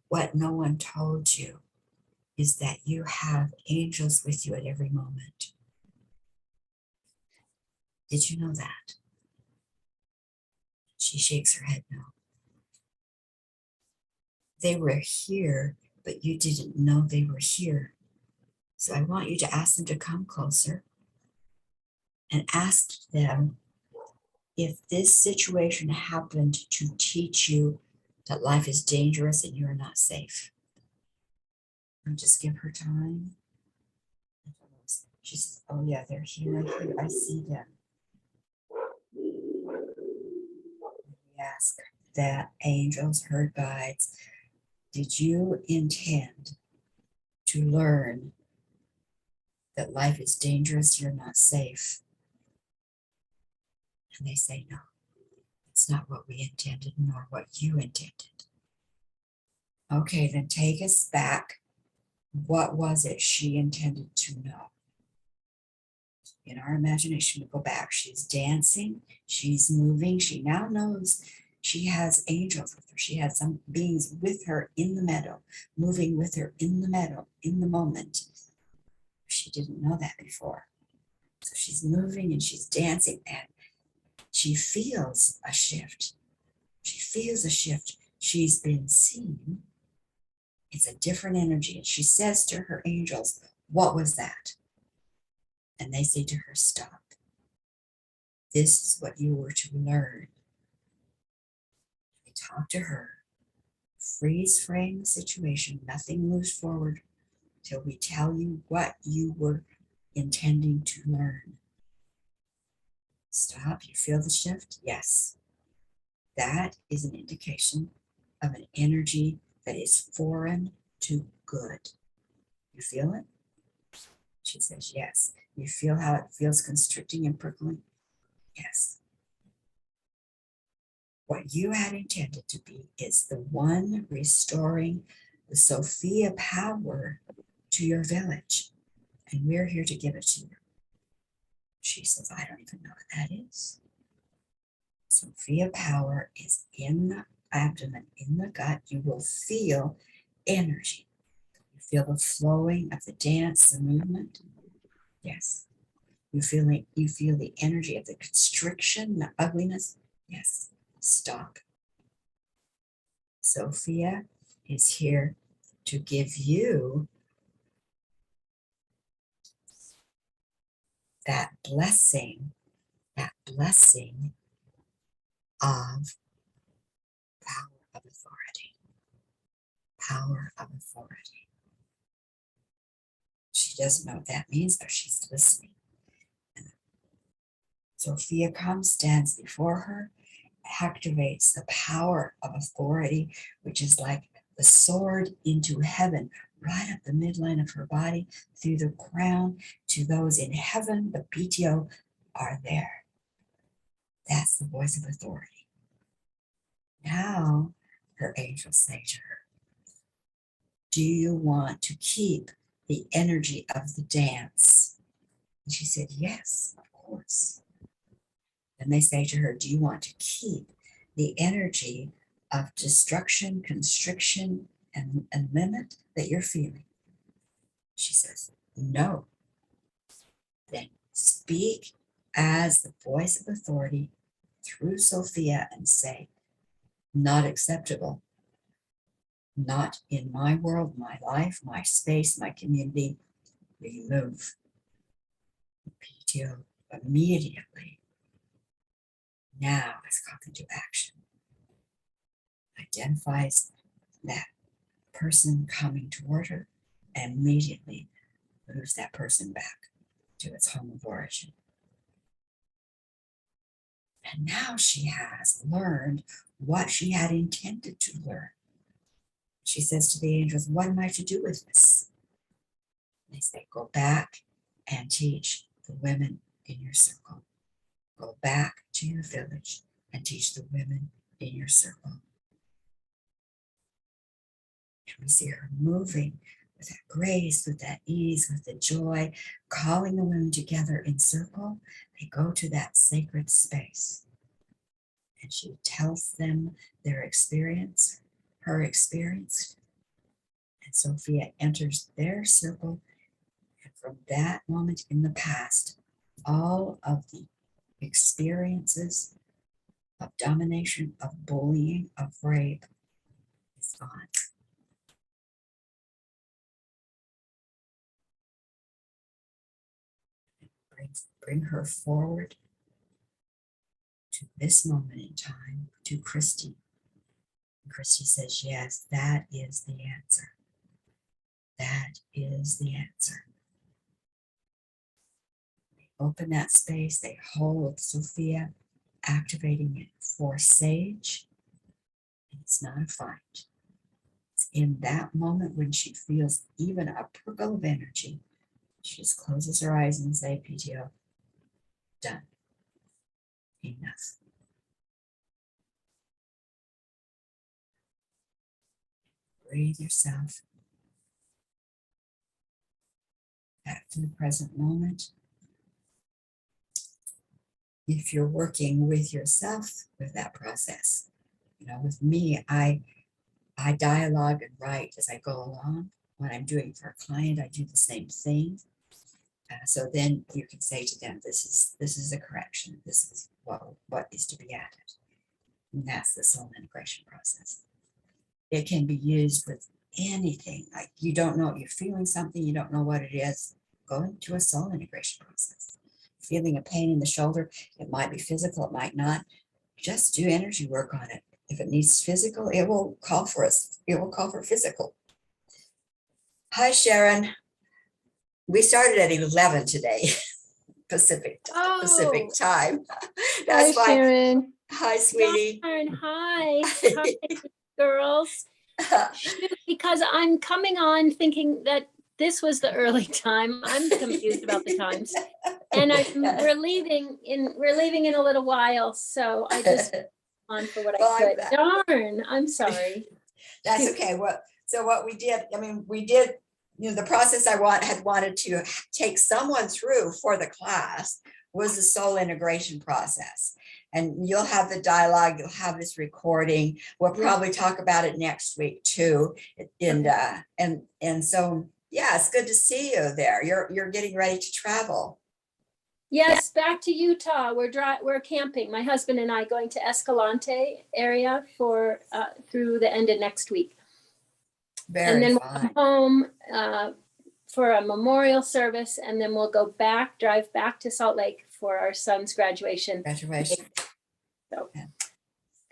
[SPEAKER 2] what no one told you is that you have angels with you at every moment. Did you know that? She shakes her head no. They were here, but you didn't know they were here. So I want you to ask them to come closer and ask them if this situation happened to teach you that life is dangerous and you're not safe. And just give her time. She says, oh yeah, they're here. I see them. We ask that angels, her guides, did you intend to learn that life is dangerous, you're not safe. And they say, no, it's not what we intended, nor what you intended. Okay, then take us back. What was it she intended to know? In our imagination, we go back. She's dancing, she's moving. She now knows she has angels with her. She has some beings with her in the meadow, moving with her in the meadow, in the moment. She didn't know that before. So she's moving and she's dancing, and she feels a shift. She feels a shift. She's been seen. It's a different energy. And she says to her angels, what was that? And they say to her, stop. This is what you were to learn. They talk to her, freeze frame the situation. Nothing moves forward till we tell you what you were intending to learn. Stop. You feel the shift? Yes. That is an indication of an energy that is foreign to good. You feel it? She says, yes. You feel how it feels constricting and prickling? Yes. What you had intended to be is the one restoring the Sophia power to your village. And we're here to give it to you. She says, I don't even know what that is. Sophia power is in the abdomen, in the gut. You will feel energy. You feel the flowing of the dance, the movement. Yes. You feel the energy of the constriction, the ugliness. Yes. Stop. Sophia is here to give you that blessing of power of authority. Power of authority. She doesn't know what that means, but she's listening. Sophia comes, stands before her, activates the power of authority, which is like the sword into heaven, right up the midline of her body, through the crown to those in heaven. The PTO are there. That's the voice of authority. Now, her angels say to her, do you want to keep the energy of the dance? And she said, yes, of course. And they say to her, do you want to keep the energy of destruction, constriction, and limit that you're feeling? She says, no. Then speak as the voice of authority through Sophia and say, not acceptable. Not in my world, my life, my space, my community. Remove. PTO immediately now is called into action. Identifies that person coming toward her and immediately moves that person back to its home of origin. And now she has learned what she had intended to learn. She says to the angels, what am I to do with this? They say, go back and teach the women in your circle. Go back to your village and teach the women in your circle. And we see her moving with that grace, with that ease, with the joy, calling the women together in circle. They go to that sacred space. And she tells them their experience, her experience. And Sophia enters their circle. And from that moment in the past, all of the experiences of domination, of bullying, of rape is gone. Bring her forward to this moment in time, to Christy. And Christy says, yes, that is the answer. That is the answer. They open that space, they hold Sophia, activating it for Sage. And it's not a fight. It's in that moment when she feels even a prickle of energy, She just closes her eyes and say, PTO, done. Enough. Breathe yourself back to the present moment. If you're working with yourself with that process, with me, I dialogue and write as I go along. When I'm doing for a client, I do the same thing. So then you can say to them, this is a correction. This is what is to be added. And that's the soul integration process. It can be used with anything. Like you don't know, you're feeling something, you don't know what it is. Go into a soul integration process. Feeling a pain in the shoulder, it might be physical, it might not. Just do energy work on it. If it needs physical, it will call for us. It will call for physical. Hi, Sharon. We started at 11 today, Pacific time.
[SPEAKER 3] Hi,
[SPEAKER 2] That's why.
[SPEAKER 3] Sharon.
[SPEAKER 2] Hi, sweetie.
[SPEAKER 4] Darn, hi, hi, girls. Shoot, because I'm coming on thinking that this was the early time. I'm confused about the times, and we're leaving in a little while, so I just on for what I could. Darn, I'm sorry.
[SPEAKER 2] That's okay. What we did, the process I had wanted to take someone through for the class was the soul integration process. And you'll have the dialogue, you'll have this recording. We'll probably talk about it next week too. And so, yeah, it's good to see you there. You're getting ready to travel.
[SPEAKER 4] Yes, back to Utah. We're camping. My husband and I going to Escalante area for through the end of next week. And then we'll come home for a memorial service, and then we'll drive back to Salt Lake for our son's graduation. So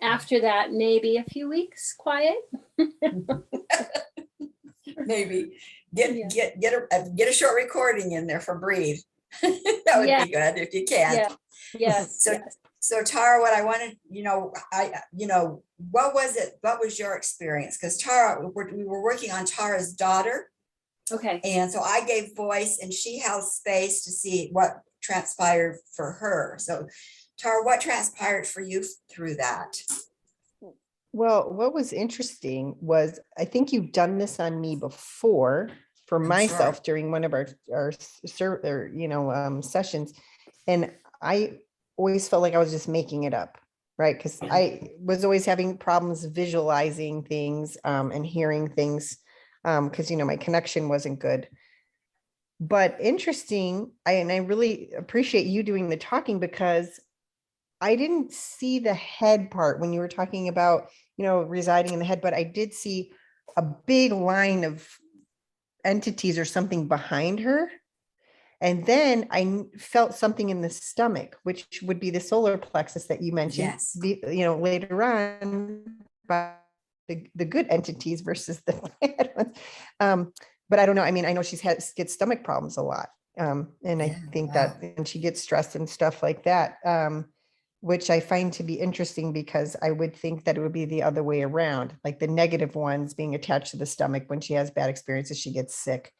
[SPEAKER 4] after that, maybe a few weeks quiet.
[SPEAKER 2] Maybe get a short recording in there for Breathe. That would be good if you can.
[SPEAKER 4] Yes.
[SPEAKER 2] So Tara, what I wanted, what was it? What was your experience? Because Tara, we were working on Tara's daughter.
[SPEAKER 4] Okay.
[SPEAKER 2] And so I gave voice and she held space to see what transpired for her. So Tara, what transpired for you through that?
[SPEAKER 3] Well, what was interesting was I think you've done this on me before for myself during one of our sessions. And I always felt like I was just making it up, right? Because I was always having problems visualizing things and hearing things because, my connection wasn't good. But interesting, I really appreciate you doing the talking because I didn't see the head part when you were talking about, residing in the head, but I did see a big line of entities or something behind her. And then I felt something in the stomach, which would be the solar plexus that you mentioned, later on, about the good entities versus the bad ones. But I don't know. I mean, I know gets stomach problems a lot. And I think that and she gets stressed and stuff like that, which I find to be interesting because I would think that it would be the other way around, like the negative ones being attached to the stomach when she has bad experiences, she gets sick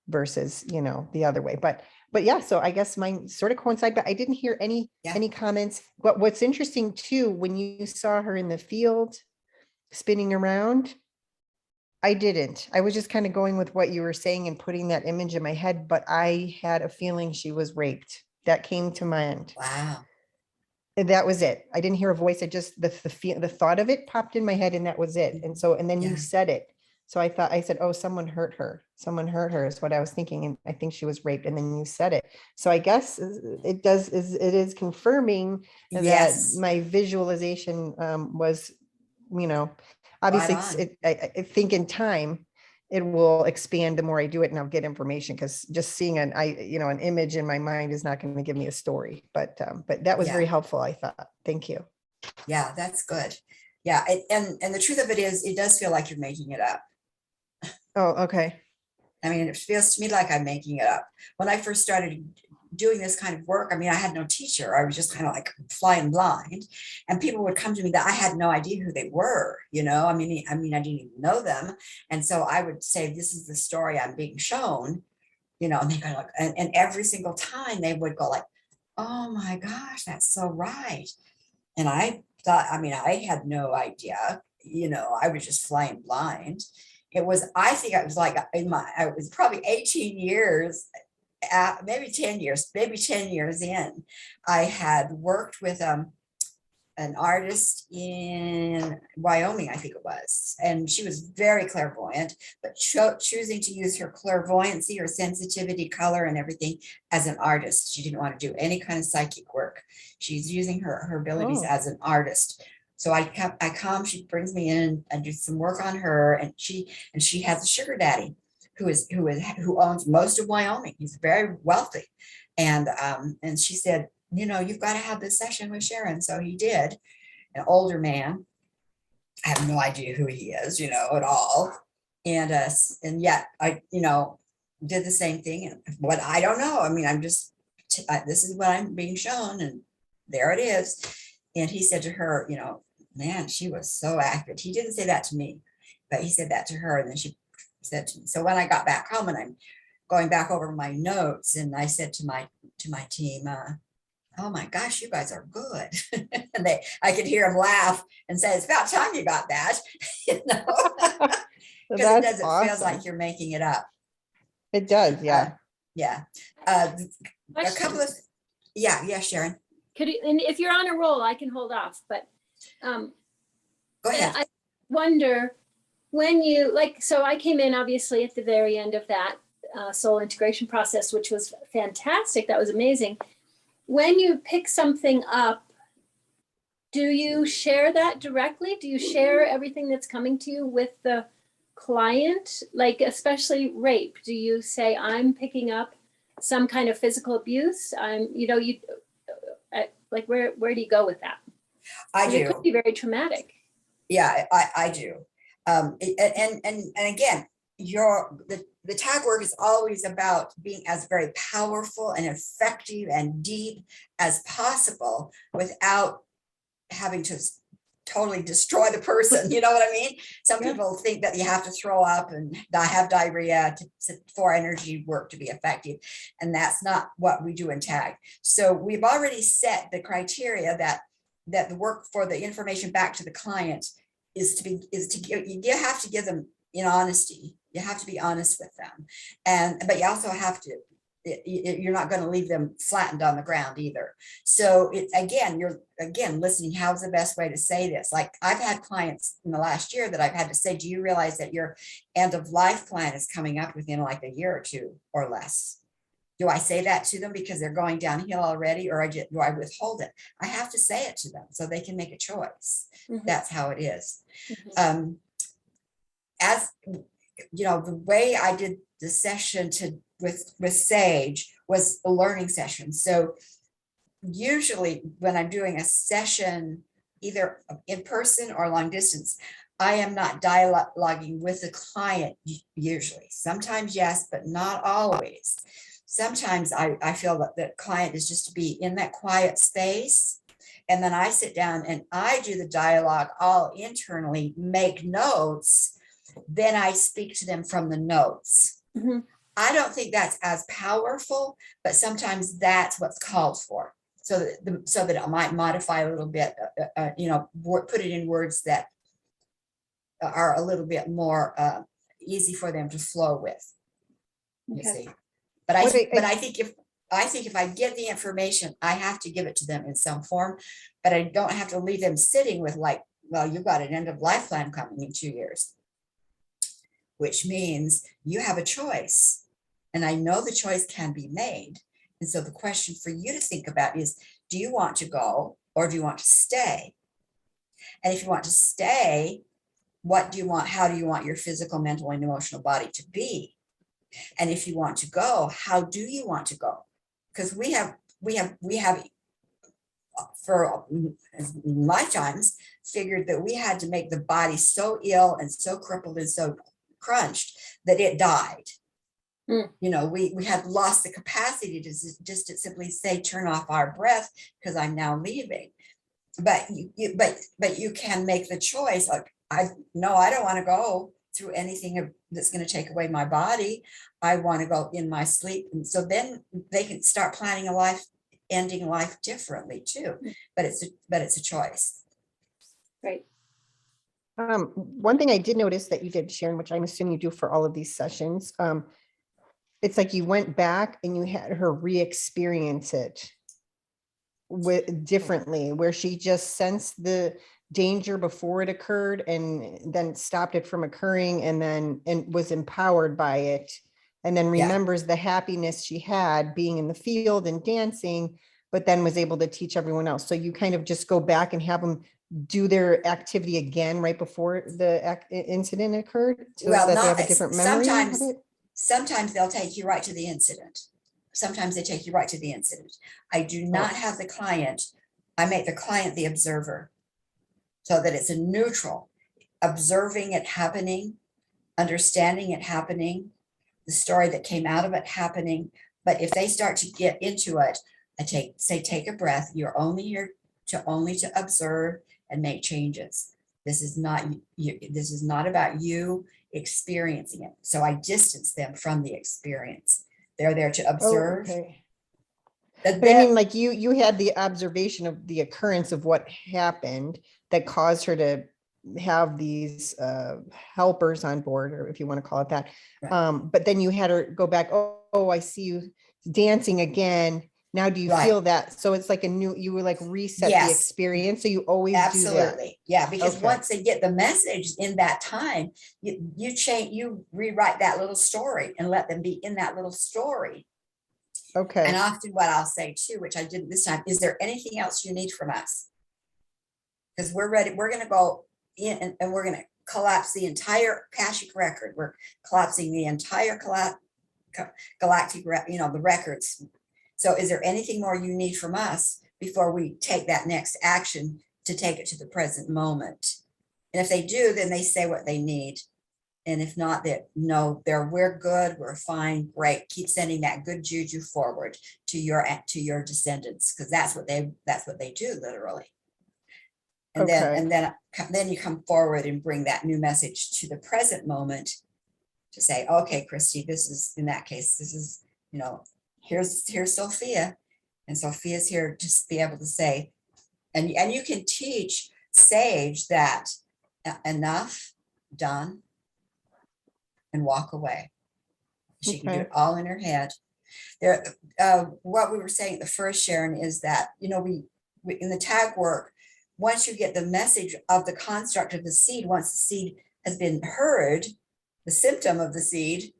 [SPEAKER 3] versus, the other way. But yeah, so I guess mine sort of coincide, but I didn't hear any comments. But what's interesting too, when you saw her in the field spinning around, I didn't. I was just kind of going with what you were saying and putting that image in my head, but I had a feeling she was raped. That came to mind.
[SPEAKER 2] Wow.
[SPEAKER 3] And that was it. I didn't hear a voice. I just, the thought of it popped in my head and that was it. And then you said it. So I said, oh, someone hurt her. Someone hurt her is what I was thinking. And I think she was raped. And then you said it. So I guess it is confirming that my visualization was, obviously I think in time it will expand the more I do it and I'll get information because just seeing an image in my mind is not going to give me a story, but that was very helpful. I thought, thank you.
[SPEAKER 2] Yeah, that's good. Yeah. And the truth of it is, it does feel like you're making it up.
[SPEAKER 3] Oh, okay.
[SPEAKER 2] I mean, it feels to me like I'm making it up. When I first started doing this kind of work, I mean, I had no teacher. I was just kind of like flying blind, and people would come to me that I had no idea who they were. I didn't even know them. And so I would say, this is the story I'm being shown. you know, and they go like, and every single time they would go like, oh my gosh, that's so right. And I thought, I mean, I had no idea, you know, I was just flying blind. It was, I think I was like I was probably 18 years, maybe 10 years, maybe 10 years in. I had worked with an artist in Wyoming, I think it was, and she was very clairvoyant, but choosing to use her clairvoyancy or sensitivity, color, and everything as an artist. She didn't want to do any kind of psychic work. She's using her abilities
[SPEAKER 3] Oh.
[SPEAKER 2] as an artist. So I come, she brings me in and do some work on her, and she has a sugar daddy who owns most of Wyoming. He's very wealthy, and she said, you know, you've got to have this session with Sharon. So he did. An older man. I have no idea who he is, you know, at all. And yet I, you know, did the same thing. And what, I don't know. I mean, I'm just, this is what I'm being shown, and there it is. And he said to her, you know, man, she was so accurate. He didn't say that to me, but he said that to her. And then she said to me. So when I got back home and I'm going back over my notes, and I said to my team, oh my gosh, you guys are good. And I could hear them laugh and say, it's about time you got that, you know, because it doesn't feel like you're making it up.
[SPEAKER 3] It does, yeah.
[SPEAKER 2] Yeah. A couple of,
[SPEAKER 4] Questions.
[SPEAKER 2] yeah, Sharon,
[SPEAKER 4] Could you, and if you're on a roll, I can hold off, but
[SPEAKER 2] go ahead.
[SPEAKER 4] I wonder when you, like, so I came in obviously at the very end of that soul integration process, which was fantastic. That was amazing. When you pick something up, do you share that directly? Do you share everything that's coming to you with the client? Like, especially rape, do you say, I'm picking up some kind of physical abuse? You know, like, where do you go with that?
[SPEAKER 2] I do.
[SPEAKER 4] It could be very traumatic.
[SPEAKER 2] Yeah, I do. And again, the tag work is always about being as very powerful and effective and deep as possible without having to totally destroy the person. You know what I mean? Some
[SPEAKER 3] Yeah.
[SPEAKER 2] people think that you have to throw up and have diarrhea for energy work to be effective. And that's not what we do in tag. So we've already set the criteria that the work for the information back to the client is to you have to give them in honesty. You have to be honest with them. But you also have to, you're not going to leave them flattened on the ground either. So you're listening. How's the best way to say this? Like, I've had clients in the last year that I've had to say, do you realize that your end of life plan is coming up within like a year or two or less? Do I say that to them because they're going downhill already, or do I withhold it? I have to say it to them so they can make a choice.
[SPEAKER 4] Mhm.
[SPEAKER 2] That's how it is.
[SPEAKER 4] Mhm.
[SPEAKER 2] As you know, the way I did the session with Sage was a learning session. So usually when I'm doing a session, either in person or long distance, I am not dialoguing with the client usually. Sometimes yes, but not always. Sometimes I feel that the client is just to be in that quiet space. And then I sit down and I do the dialogue all internally, make notes. Then I speak to them from the notes.
[SPEAKER 4] Mhm.
[SPEAKER 2] I don't think that's as powerful, but sometimes that's what's called for. So that I might modify a little bit, you know, put it in words that are a little bit more easy for them to flow with. You
[SPEAKER 4] Okay.
[SPEAKER 2] see, but I think if I get the information, I have to give it to them in some form, but I don't have to leave them sitting with like, well, you've got an end of life plan coming in 2 years, which means you have a choice. And I know the choice can be made. And so the question for you to think about is, do you want to go or do you want to stay? And if you want to stay, what do you want? How do you want your physical, mental, and emotional body to be? And if you want to go, how do you want to go? Because we have for lifetimes figured that we had to make the body so ill and so crippled and so crunched that it died.
[SPEAKER 4] Mm.
[SPEAKER 2] You know, we had lost the capacity to just to simply say, turn off our breath because I'm now leaving. But you can make the choice. Like, I don't want to go. through anything that's going to take away my body. I want to go in my sleep. And so then they can start planning a life, ending life differently too. But it's a choice.
[SPEAKER 4] Right.
[SPEAKER 3] One thing I did notice that you did, Sharon, which I'm assuming you do for all of these sessions, it's like you went back and you had her re-experience it differently, where she just sensed the danger before it occurred and then stopped it from occurring, and was empowered by it, and then
[SPEAKER 2] Yeah.
[SPEAKER 3] remembers the happiness she had being in the field and dancing, but then was able to teach everyone else. So you kind of just go back and have them do their activity again right before the incident occurred, so
[SPEAKER 2] Well,
[SPEAKER 3] that they
[SPEAKER 2] not
[SPEAKER 3] have a different memory of it?
[SPEAKER 2] sometimes they'll take you right to the incident. Sometimes they take you right to the incident. I do not have the client. I make the client the observer, so that it's a neutral, observing it happening, understanding it happening, the story that came out of it happening. But if they start to get into it, I take a breath. You're only here to observe and make changes. This is not you. This is not about you experiencing it. So I distance them from the experience. They're there to observe.
[SPEAKER 3] Okay.
[SPEAKER 2] But
[SPEAKER 3] But I
[SPEAKER 2] then-
[SPEAKER 3] mean, like you had the observation of the occurrence of what happened that caused her to have these helpers on board, or if you want to call it that.
[SPEAKER 2] Right.
[SPEAKER 3] But then you had her go back, oh, I see you dancing again. Now do you
[SPEAKER 2] Right.
[SPEAKER 3] feel that? So it's like you were like reset the
[SPEAKER 2] Yes.
[SPEAKER 3] experience. So you always do that.
[SPEAKER 2] Absolutely. Yeah, because
[SPEAKER 3] Okay.
[SPEAKER 2] once they get the message in that time, you change, you rewrite that little story and let them be in that little story.
[SPEAKER 3] Okay.
[SPEAKER 2] And often what I'll say too, which I didn't this time, is there anything else you need from us? Because we're ready. We're going to go in and we're going to collapse the entire Akashic record. We're collapsing the entire galactic, the records. So is there anything more you need from us before we take that next action to take it to the present moment? And if they do, then they say what they need. And if not, that no, we're good, we're fine, great. Keep sending that good juju forward to your descendants, because that's what they do literally. And
[SPEAKER 3] Okay.
[SPEAKER 2] then you come forward and bring that new message to the present moment to say, okay, Christy, this is, in that case, this is, here's Sophia, and Sophia's here to be able to say, and you can teach Sage that enough, done, and walk away. She can do it all in her head. There, what we were saying at the first, Sharon, is that we in the tag work, once you get the message of the construct of the seed, once the seed has been heard, the symptom of the seed,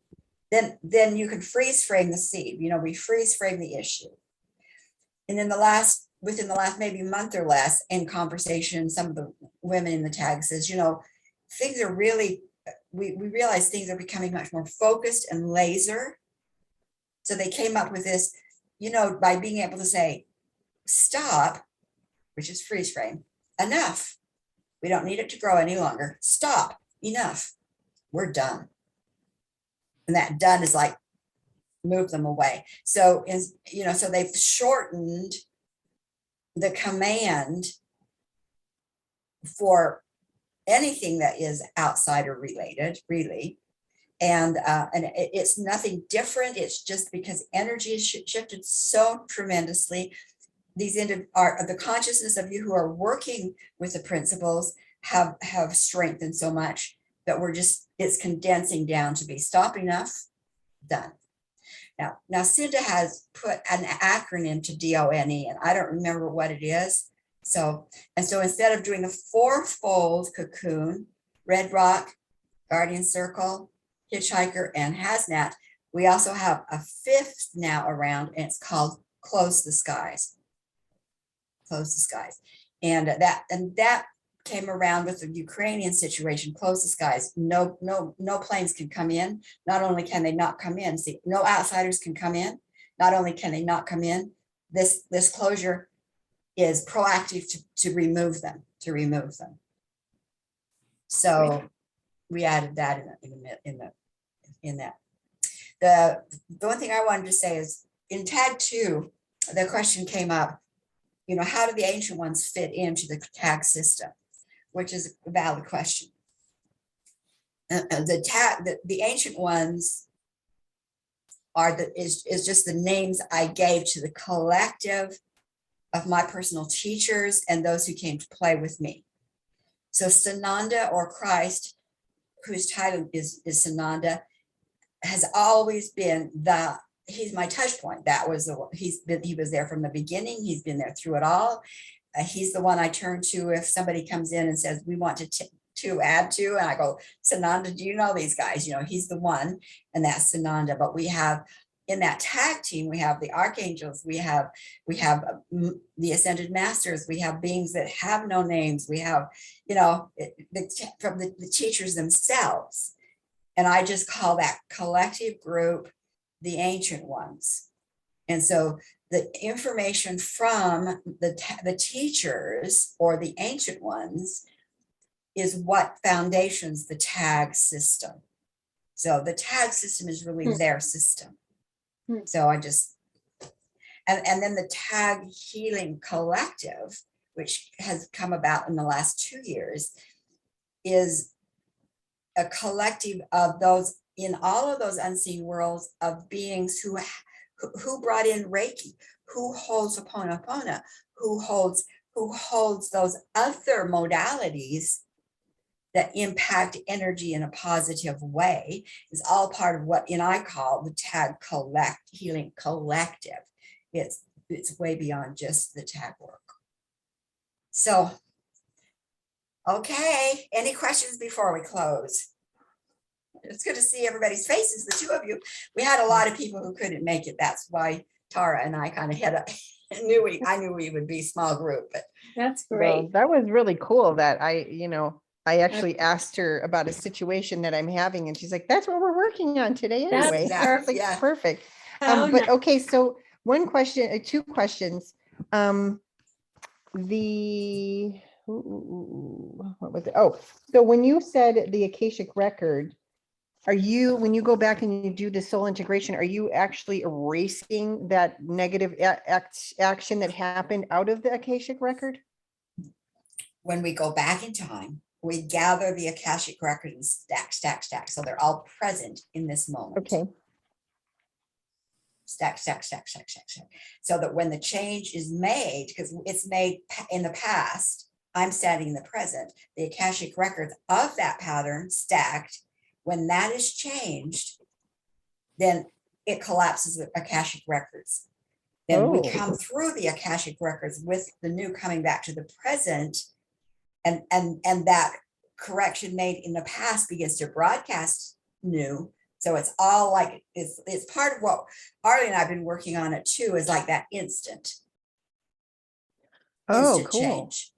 [SPEAKER 2] then you can freeze frame the seed. We freeze frame the issue. And within the last maybe month or less, in conversation, some of the women in the tag says, things are really, we realize things are becoming much more focused and laser. So they came up with this, by being able to say, stop, which is freeze frame, enough. We don't need it to grow any longer. Stop, enough. We're done. And that done is like, move them away. So, so they've shortened the command for anything that is outsider related, really. And it's nothing different. It's just because energy has shifted so tremendously. These are the consciousness of you who are working with the principles have strengthened so much that it's condensing down to be stop, enough, done. Now Cinda has put an acronym to DONE, and I don't remember what it is. So instead of doing the fourfold cocoon, Red Rock, Guardian Circle, Hitchhiker, and Hazmat, we also have a fifth now around, and it's called Close the Skies. Close the Skies. And that came around with the Ukrainian situation. Close the skies. No planes can come in. Not only can they not come in, see, no outsiders can come in. Not only can they not come in, this closure is proactive to remove them. So we added that in that. The one thing I wanted to say is in tag 2, the question came up, how do the ancient ones fit into the tag system? Which is a valid question. The ancient ones is just the names I gave to the collective of my personal teachers and those who came to play with me. So Sananda, or Christ, whose title is Sananda, has always been he's my touch point. That was he was there from the beginning. He's been there through it all. He's the one I turn to if somebody comes in and says, we want to add to, and I go, Sananda, do you know these guys? He's the one, and that's Sananda. But we have in that tag team, we have the archangels, we have the ascended masters, we have beings that have no names, we have, from the teachers themselves. And I just call that collective group the ancient ones. And so the information from the teachers or the ancient ones is what foundations the tag system. So the tag system is really their system. So I just, and then the Tag Healing Collective, which has come about in the last 2 years, is a collective of those in all of those unseen worlds of beings who brought in Reiki, who holds Ho'oponopono, who holds those other modalities that impact energy in a positive way, is all part of what I call the Tag Healing Collective. It's way beyond just the tag work. So, okay, any questions before we close? It's good to see everybody's faces, the two of you. We had a lot of people who couldn't make it. That's why Tara and I kind of I knew we would be a small group, but
[SPEAKER 4] That's
[SPEAKER 3] Well,
[SPEAKER 4] great.
[SPEAKER 3] that was really cool that I actually asked her about a situation that I'm having, and she's like, that's what we're working on today
[SPEAKER 4] That's
[SPEAKER 3] anyway.
[SPEAKER 2] exactly,
[SPEAKER 3] Like,
[SPEAKER 2] yeah.
[SPEAKER 3] perfect.
[SPEAKER 4] How
[SPEAKER 3] But
[SPEAKER 4] nice.
[SPEAKER 3] okay, so one question, two questions. What was it? Oh, so when you said the Akashic record, when you go back and you do the soul integration, are you actually erasing that negative action that happened out of the Akashic record?
[SPEAKER 2] When we go back in time, we gather the Akashic record and stack. So they're all present in this moment.
[SPEAKER 3] Okay.
[SPEAKER 2] Stack. So that when the change is made, because it's made in the past, I'm standing in the present, the Akashic records of that pattern stacked. When that is changed, then it collapses the Akashic records. Then we come through the Akashic records with the new coming back to the present, and that correction made in the past begins to broadcast new. So it's all like, it's part of what Arlie and I've been working on it too, is like that instant
[SPEAKER 3] Oh, cool.
[SPEAKER 2] change.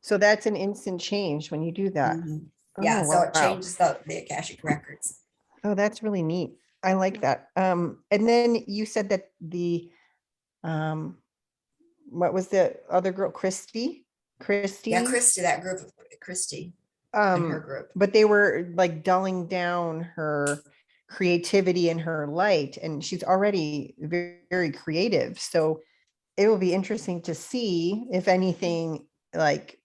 [SPEAKER 3] So that's an instant change when you do that.
[SPEAKER 2] Mhm. Yeah,
[SPEAKER 3] Oh,
[SPEAKER 2] so it
[SPEAKER 3] wow.
[SPEAKER 2] changes the Akashic records.
[SPEAKER 3] Oh, that's really neat. I like that. And then you said that what was the other girl, Christy?
[SPEAKER 2] Yeah, Christy, that group of Christy and her group.
[SPEAKER 3] But they were like dulling down her creativity and her light, and she's already very, very creative. So it will be interesting to see if anything like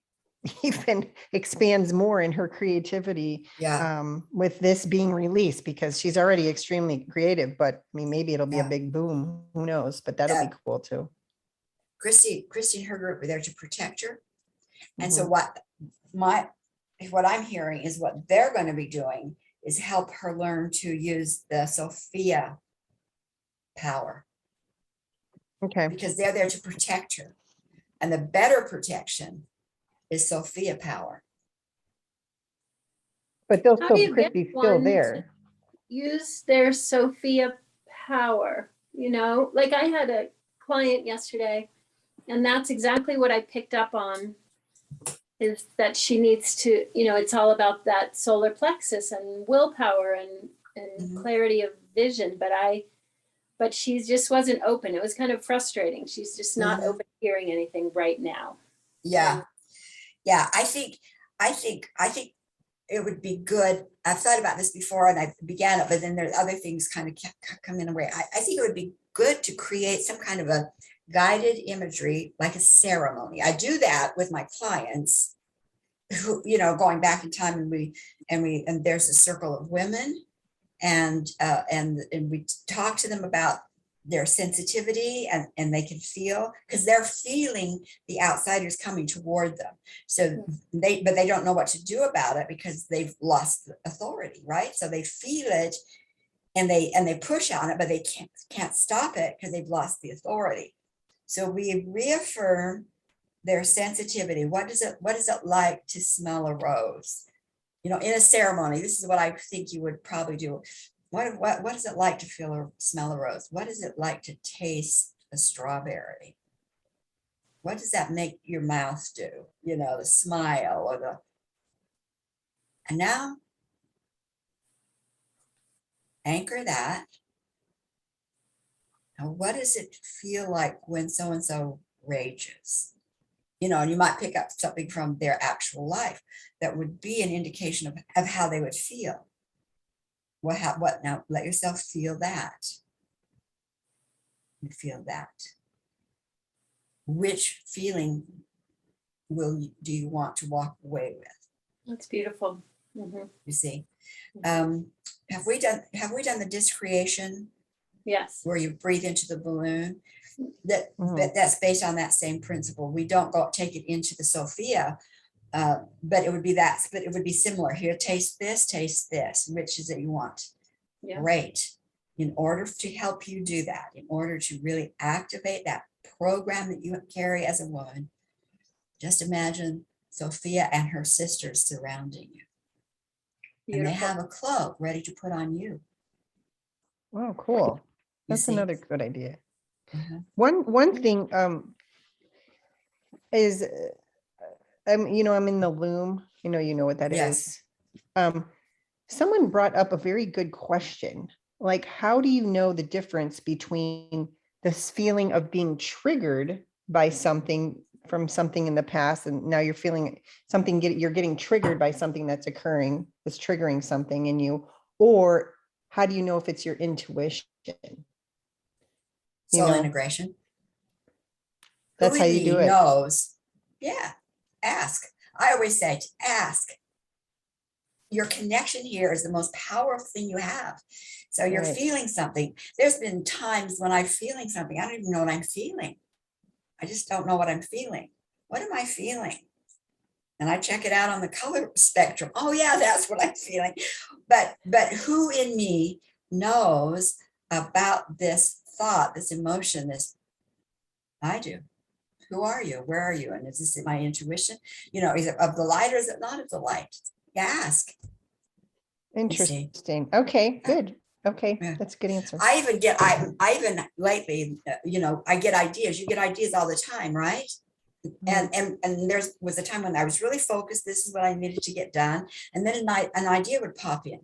[SPEAKER 3] even expands more in her creativity with this being released, because she's already extremely creative. But I mean, maybe it'll be a big boom, who knows, but that'll be cool too.
[SPEAKER 2] Christy and her group were there to protect her. And so what I'm hearing is what they're going to be doing is help her learn to use the Sophia power.
[SPEAKER 3] Okay.
[SPEAKER 2] Because they're there to protect her. And the better protection is Sophia power.
[SPEAKER 3] But they'll
[SPEAKER 4] How do you get
[SPEAKER 3] Christy's still
[SPEAKER 4] one to
[SPEAKER 3] there.
[SPEAKER 4] use their Sophia power? Like I had a client yesterday, and that's exactly what I picked up on, is that she needs to, it's all about that solar plexus and willpower and clarity of vision. But she just wasn't open. It was kind of frustrating. She's just not open to hearing anything right now.
[SPEAKER 2] Yeah. Yeah. I think it would be good. I've thought about this before and I began it, but then there's other things kind of come in a way. I think it would be good to create some kind of a guided imagery, like a ceremony. I do that with my clients who, you know, going back in time, and there's a circle of women, and we talk to them about their sensitivity, and they can feel, because they're feeling the outsiders coming toward them. So but they don't know what to do about it because they've lost authority, right? So they feel it, and they push on it, but they can't stop it because they've lost the authority. So we reaffirm their sensitivity. What is it like to smell a rose? You know, in a ceremony, this is what I think you would probably do. What is it like to feel or smell a rose? What is it like to taste a strawberry? What does that make your mouth do? You know, the smile or and now anchor that. Now, what does it feel like when so-and-so rages? You know, and you might pick up something from their actual life that would be an indication of how they would feel. What now? Let yourself feel that. And feel that. Which feeling do you want to walk away with?
[SPEAKER 4] That's beautiful. Mhm.
[SPEAKER 2] You see, have we done the disc creation
[SPEAKER 4] Yes.
[SPEAKER 2] where you breathe into the balloon?
[SPEAKER 3] Mhm.
[SPEAKER 2] That's based on that same principle. We don't take it into the Sophia, but it would be similar. Here, taste this, which is it you want?
[SPEAKER 4] Yeah.
[SPEAKER 2] Great. In order to help you do that, in order to really activate that program that you carry as a woman, just imagine Sophia and her sisters surrounding you. And they
[SPEAKER 4] Beautiful.
[SPEAKER 2] have a cloak ready to put on you.
[SPEAKER 3] Oh, cool.
[SPEAKER 2] You
[SPEAKER 3] That's
[SPEAKER 2] see?
[SPEAKER 3] another good idea.
[SPEAKER 2] Mhm.
[SPEAKER 3] One thing is I'm in the loom, you know what that is.
[SPEAKER 2] Yes.
[SPEAKER 3] Someone brought up a very good question. Like, how do you know the difference between this feeling of being triggered by something from something in the past, and now you're feeling something, you're getting triggered by something that's occurring, that's triggering something in you, or how do you know if it's your intuition?
[SPEAKER 2] Soul
[SPEAKER 3] know?
[SPEAKER 2] integration.
[SPEAKER 3] That's how you do it.
[SPEAKER 2] Knows. Yeah. Ask. I always say to ask. Your connection here is the most powerful thing you have. So you're
[SPEAKER 3] Right.
[SPEAKER 2] feeling something. There's been times when I'm feeling something. I don't even know what I'm feeling. I just don't know what I'm feeling. What am I feeling? And I check it out on the color spectrum. Oh yeah, that's what I'm feeling. But who in me knows about this thought, this emotion, this? I do. Who are you? Where are you? And is this my intuition? You know, is it of the light or is it not of the light? Ask.
[SPEAKER 3] Interesting. Okay, good. Okay,
[SPEAKER 2] Yeah.
[SPEAKER 3] that's a good answer.
[SPEAKER 2] I even lately, I get ideas. You get ideas all the time, right? And there was a time when I was really focused. This is what I needed to get done. And then an idea would pop in.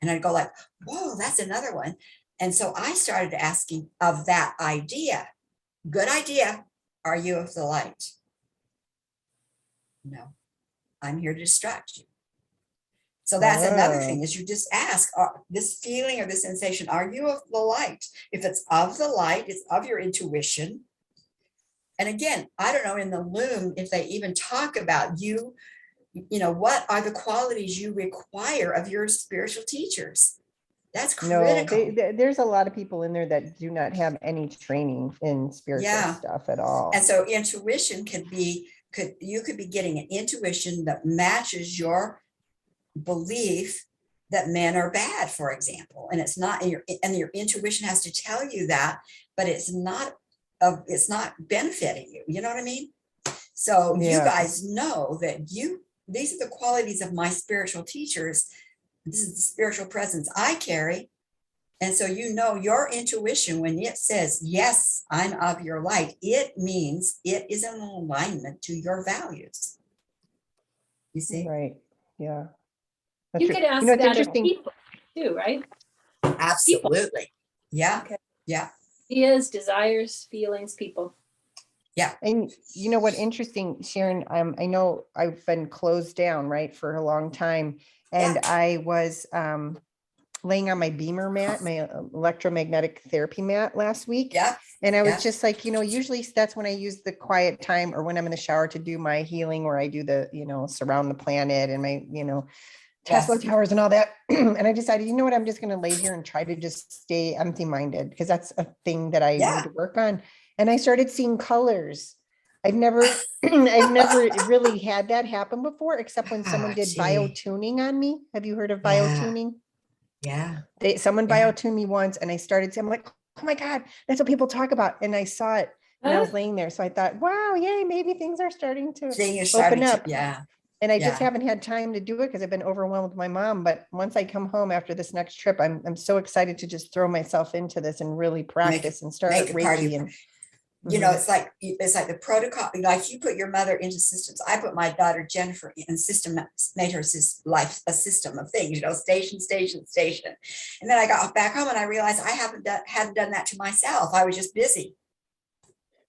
[SPEAKER 2] And I'd go like, whoa, that's another one. And so I started asking of that idea. Good idea. Are you of the light? No, I'm here to distract you. So that's another thing, is you just ask, this feeling or this sensation, are you of the light? If it's of the light, it's of your intuition. And again, I don't know in the loom if they even talk about you, what are the qualities you require of your spiritual teachers? That's critical.
[SPEAKER 3] No, there's a lot of people in there that do not have any training in spiritual stuff at all.
[SPEAKER 2] And so intuition you could be getting an intuition that matches your belief that men are bad, for example, and it's not, and your intuition has to tell you that, but it's not benefiting you. You know what I mean? So you guys know that these are the qualities of my spiritual teachers. This is the spiritual presence I carry. And so your intuition, when it says, yes, I'm of your light, it means it is in alignment to your values. You see?
[SPEAKER 3] Right. Yeah.
[SPEAKER 4] You could ask that of people too, right?
[SPEAKER 2] Absolutely. Yeah.
[SPEAKER 4] Okay.
[SPEAKER 2] Yeah.
[SPEAKER 4] Ideas, desires, feelings, people.
[SPEAKER 2] Yeah.
[SPEAKER 3] And you know what, interesting, Sharon, I know I've been closed down, right, for a long time. And I was laying on my Beamer mat, my electromagnetic therapy mat last week.
[SPEAKER 2] Yeah,
[SPEAKER 3] And I was
[SPEAKER 2] yeah.
[SPEAKER 3] just like, usually that's when I use the quiet time or when I'm in the shower to do my healing, where I do the, surround the planet and my, Tesla
[SPEAKER 2] Yes.
[SPEAKER 3] towers and all that. And I decided, you know what, I'm just going to lay here and try to just stay empty-minded, because that's a thing that I
[SPEAKER 2] Yeah.
[SPEAKER 3] need to work on. And I started seeing colors. I've never really had that happen before, except when someone
[SPEAKER 2] Ah,
[SPEAKER 3] did
[SPEAKER 2] gee.
[SPEAKER 3] biotuning on me. Have you heard of
[SPEAKER 2] Yeah.
[SPEAKER 3] biotuning?
[SPEAKER 2] Yeah.
[SPEAKER 3] Someone
[SPEAKER 2] Yeah.
[SPEAKER 3] biotuned me once, and I started, I'm like, oh my God, that's what people talk about. And I saw it and I was laying there. So I thought, wow, yay, maybe things are starting to
[SPEAKER 2] Seeing you're starting
[SPEAKER 3] open up.
[SPEAKER 2] to, yeah.
[SPEAKER 3] And I just
[SPEAKER 2] Yeah.
[SPEAKER 3] haven't had time to do it because I've been overwhelmed with my mom. But once I come home after this next trip, I'm so excited to just throw myself into this and really practice and start
[SPEAKER 2] make it part of
[SPEAKER 3] Reiki.
[SPEAKER 2] you.
[SPEAKER 3] And
[SPEAKER 2] It's like the protocol, like you put your mother into systems. I put my daughter Jennifer in system, made her life a system of things, station. And then I got back home and I realized I hadn't done that to myself. I was just busy.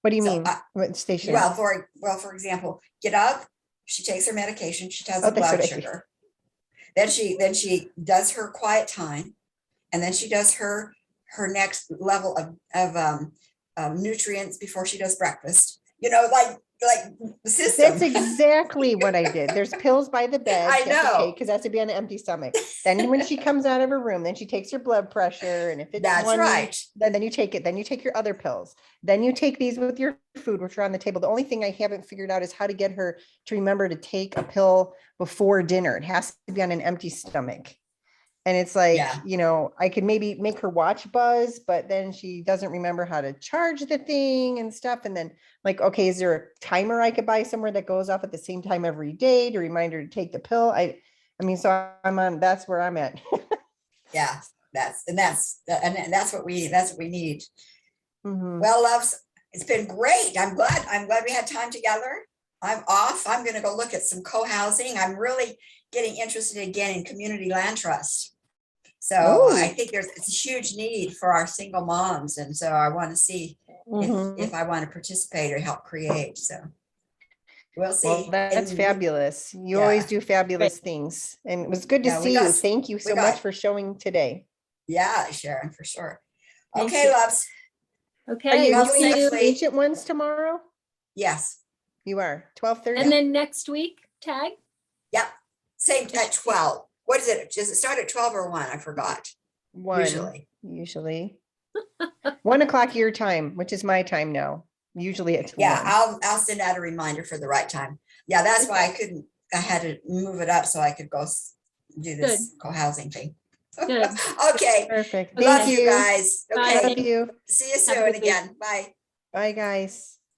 [SPEAKER 3] What do you
[SPEAKER 2] So
[SPEAKER 3] mean? What station?
[SPEAKER 2] Well, for example, get up, she takes her medication, she does
[SPEAKER 3] Oh,
[SPEAKER 2] the
[SPEAKER 3] that's
[SPEAKER 2] blood
[SPEAKER 3] what I do.
[SPEAKER 2] sugar. Then she does her quiet time, and then she does her next level of nutrients before she does breakfast. Like the system.
[SPEAKER 3] That's exactly what I did. There's pills by the bed.
[SPEAKER 2] I know.
[SPEAKER 3] Because that's to be on an empty stomach. Then when she comes out of her room, then she takes her blood pressure. And if it's
[SPEAKER 2] That's
[SPEAKER 3] one,
[SPEAKER 2] right.
[SPEAKER 3] then you take it. Then you take your other pills. Then you take these with your food, which are on the table. The only thing I haven't figured out is how to get her to remember to take a pill before dinner. It has to be on an empty stomach. And it's like,
[SPEAKER 2] Yeah.
[SPEAKER 3] I could maybe make her watch Buzz, but then she doesn't remember how to charge the thing and stuff. And then like, okay, is there a timer I could buy somewhere that goes off at the same time every day to remind her to take the pill? I mean, so that's where I'm at.
[SPEAKER 2] Yeah, that's what we need.
[SPEAKER 3] Mhm.
[SPEAKER 2] Well, loves, it's been great. I'm glad we had time together. I'm off. I'm going to go look at some co-housing. I'm really getting interested again in community land trust. So I think it's a huge need for our single moms. And so I want to see if I want to participate or help create. So we'll see.
[SPEAKER 3] Well, that's fabulous. You
[SPEAKER 2] Yeah.
[SPEAKER 3] always do fabulous things. And it was good to
[SPEAKER 2] Yeah, we
[SPEAKER 3] see
[SPEAKER 2] got-
[SPEAKER 3] you. Thank you
[SPEAKER 2] we
[SPEAKER 3] so
[SPEAKER 2] got-
[SPEAKER 3] much for showing today.
[SPEAKER 2] Yeah, Sharon, for sure.
[SPEAKER 4] Thank
[SPEAKER 2] Okay,
[SPEAKER 4] you.
[SPEAKER 2] loves.
[SPEAKER 3] Are
[SPEAKER 4] Okay,
[SPEAKER 3] you
[SPEAKER 2] Well,
[SPEAKER 4] we'll
[SPEAKER 3] doing
[SPEAKER 4] see you.
[SPEAKER 2] safely.
[SPEAKER 3] ancient ones tomorrow?
[SPEAKER 2] Yes.
[SPEAKER 3] You are 12:30.
[SPEAKER 4] And then next week, tag?
[SPEAKER 2] Yep. Same at 12. What is it? Does it start at 12 or 1? I forgot.
[SPEAKER 3] Usually 1:00 your time, which is my time now. Usually it's
[SPEAKER 2] Yeah,
[SPEAKER 3] 1.
[SPEAKER 2] I'll send out a reminder for the right time. Yeah, that's why I had to move it up so I could go do this co-housing thing.
[SPEAKER 4] Good.
[SPEAKER 2] Okay.
[SPEAKER 3] Perfect.
[SPEAKER 2] Love
[SPEAKER 3] Thank
[SPEAKER 2] you
[SPEAKER 3] you.
[SPEAKER 2] guys.
[SPEAKER 4] Bye.
[SPEAKER 2] Okay.
[SPEAKER 3] Love you.
[SPEAKER 2] See you
[SPEAKER 4] Have a
[SPEAKER 2] soon
[SPEAKER 4] good week.
[SPEAKER 2] again. Bye.
[SPEAKER 3] Bye, guys.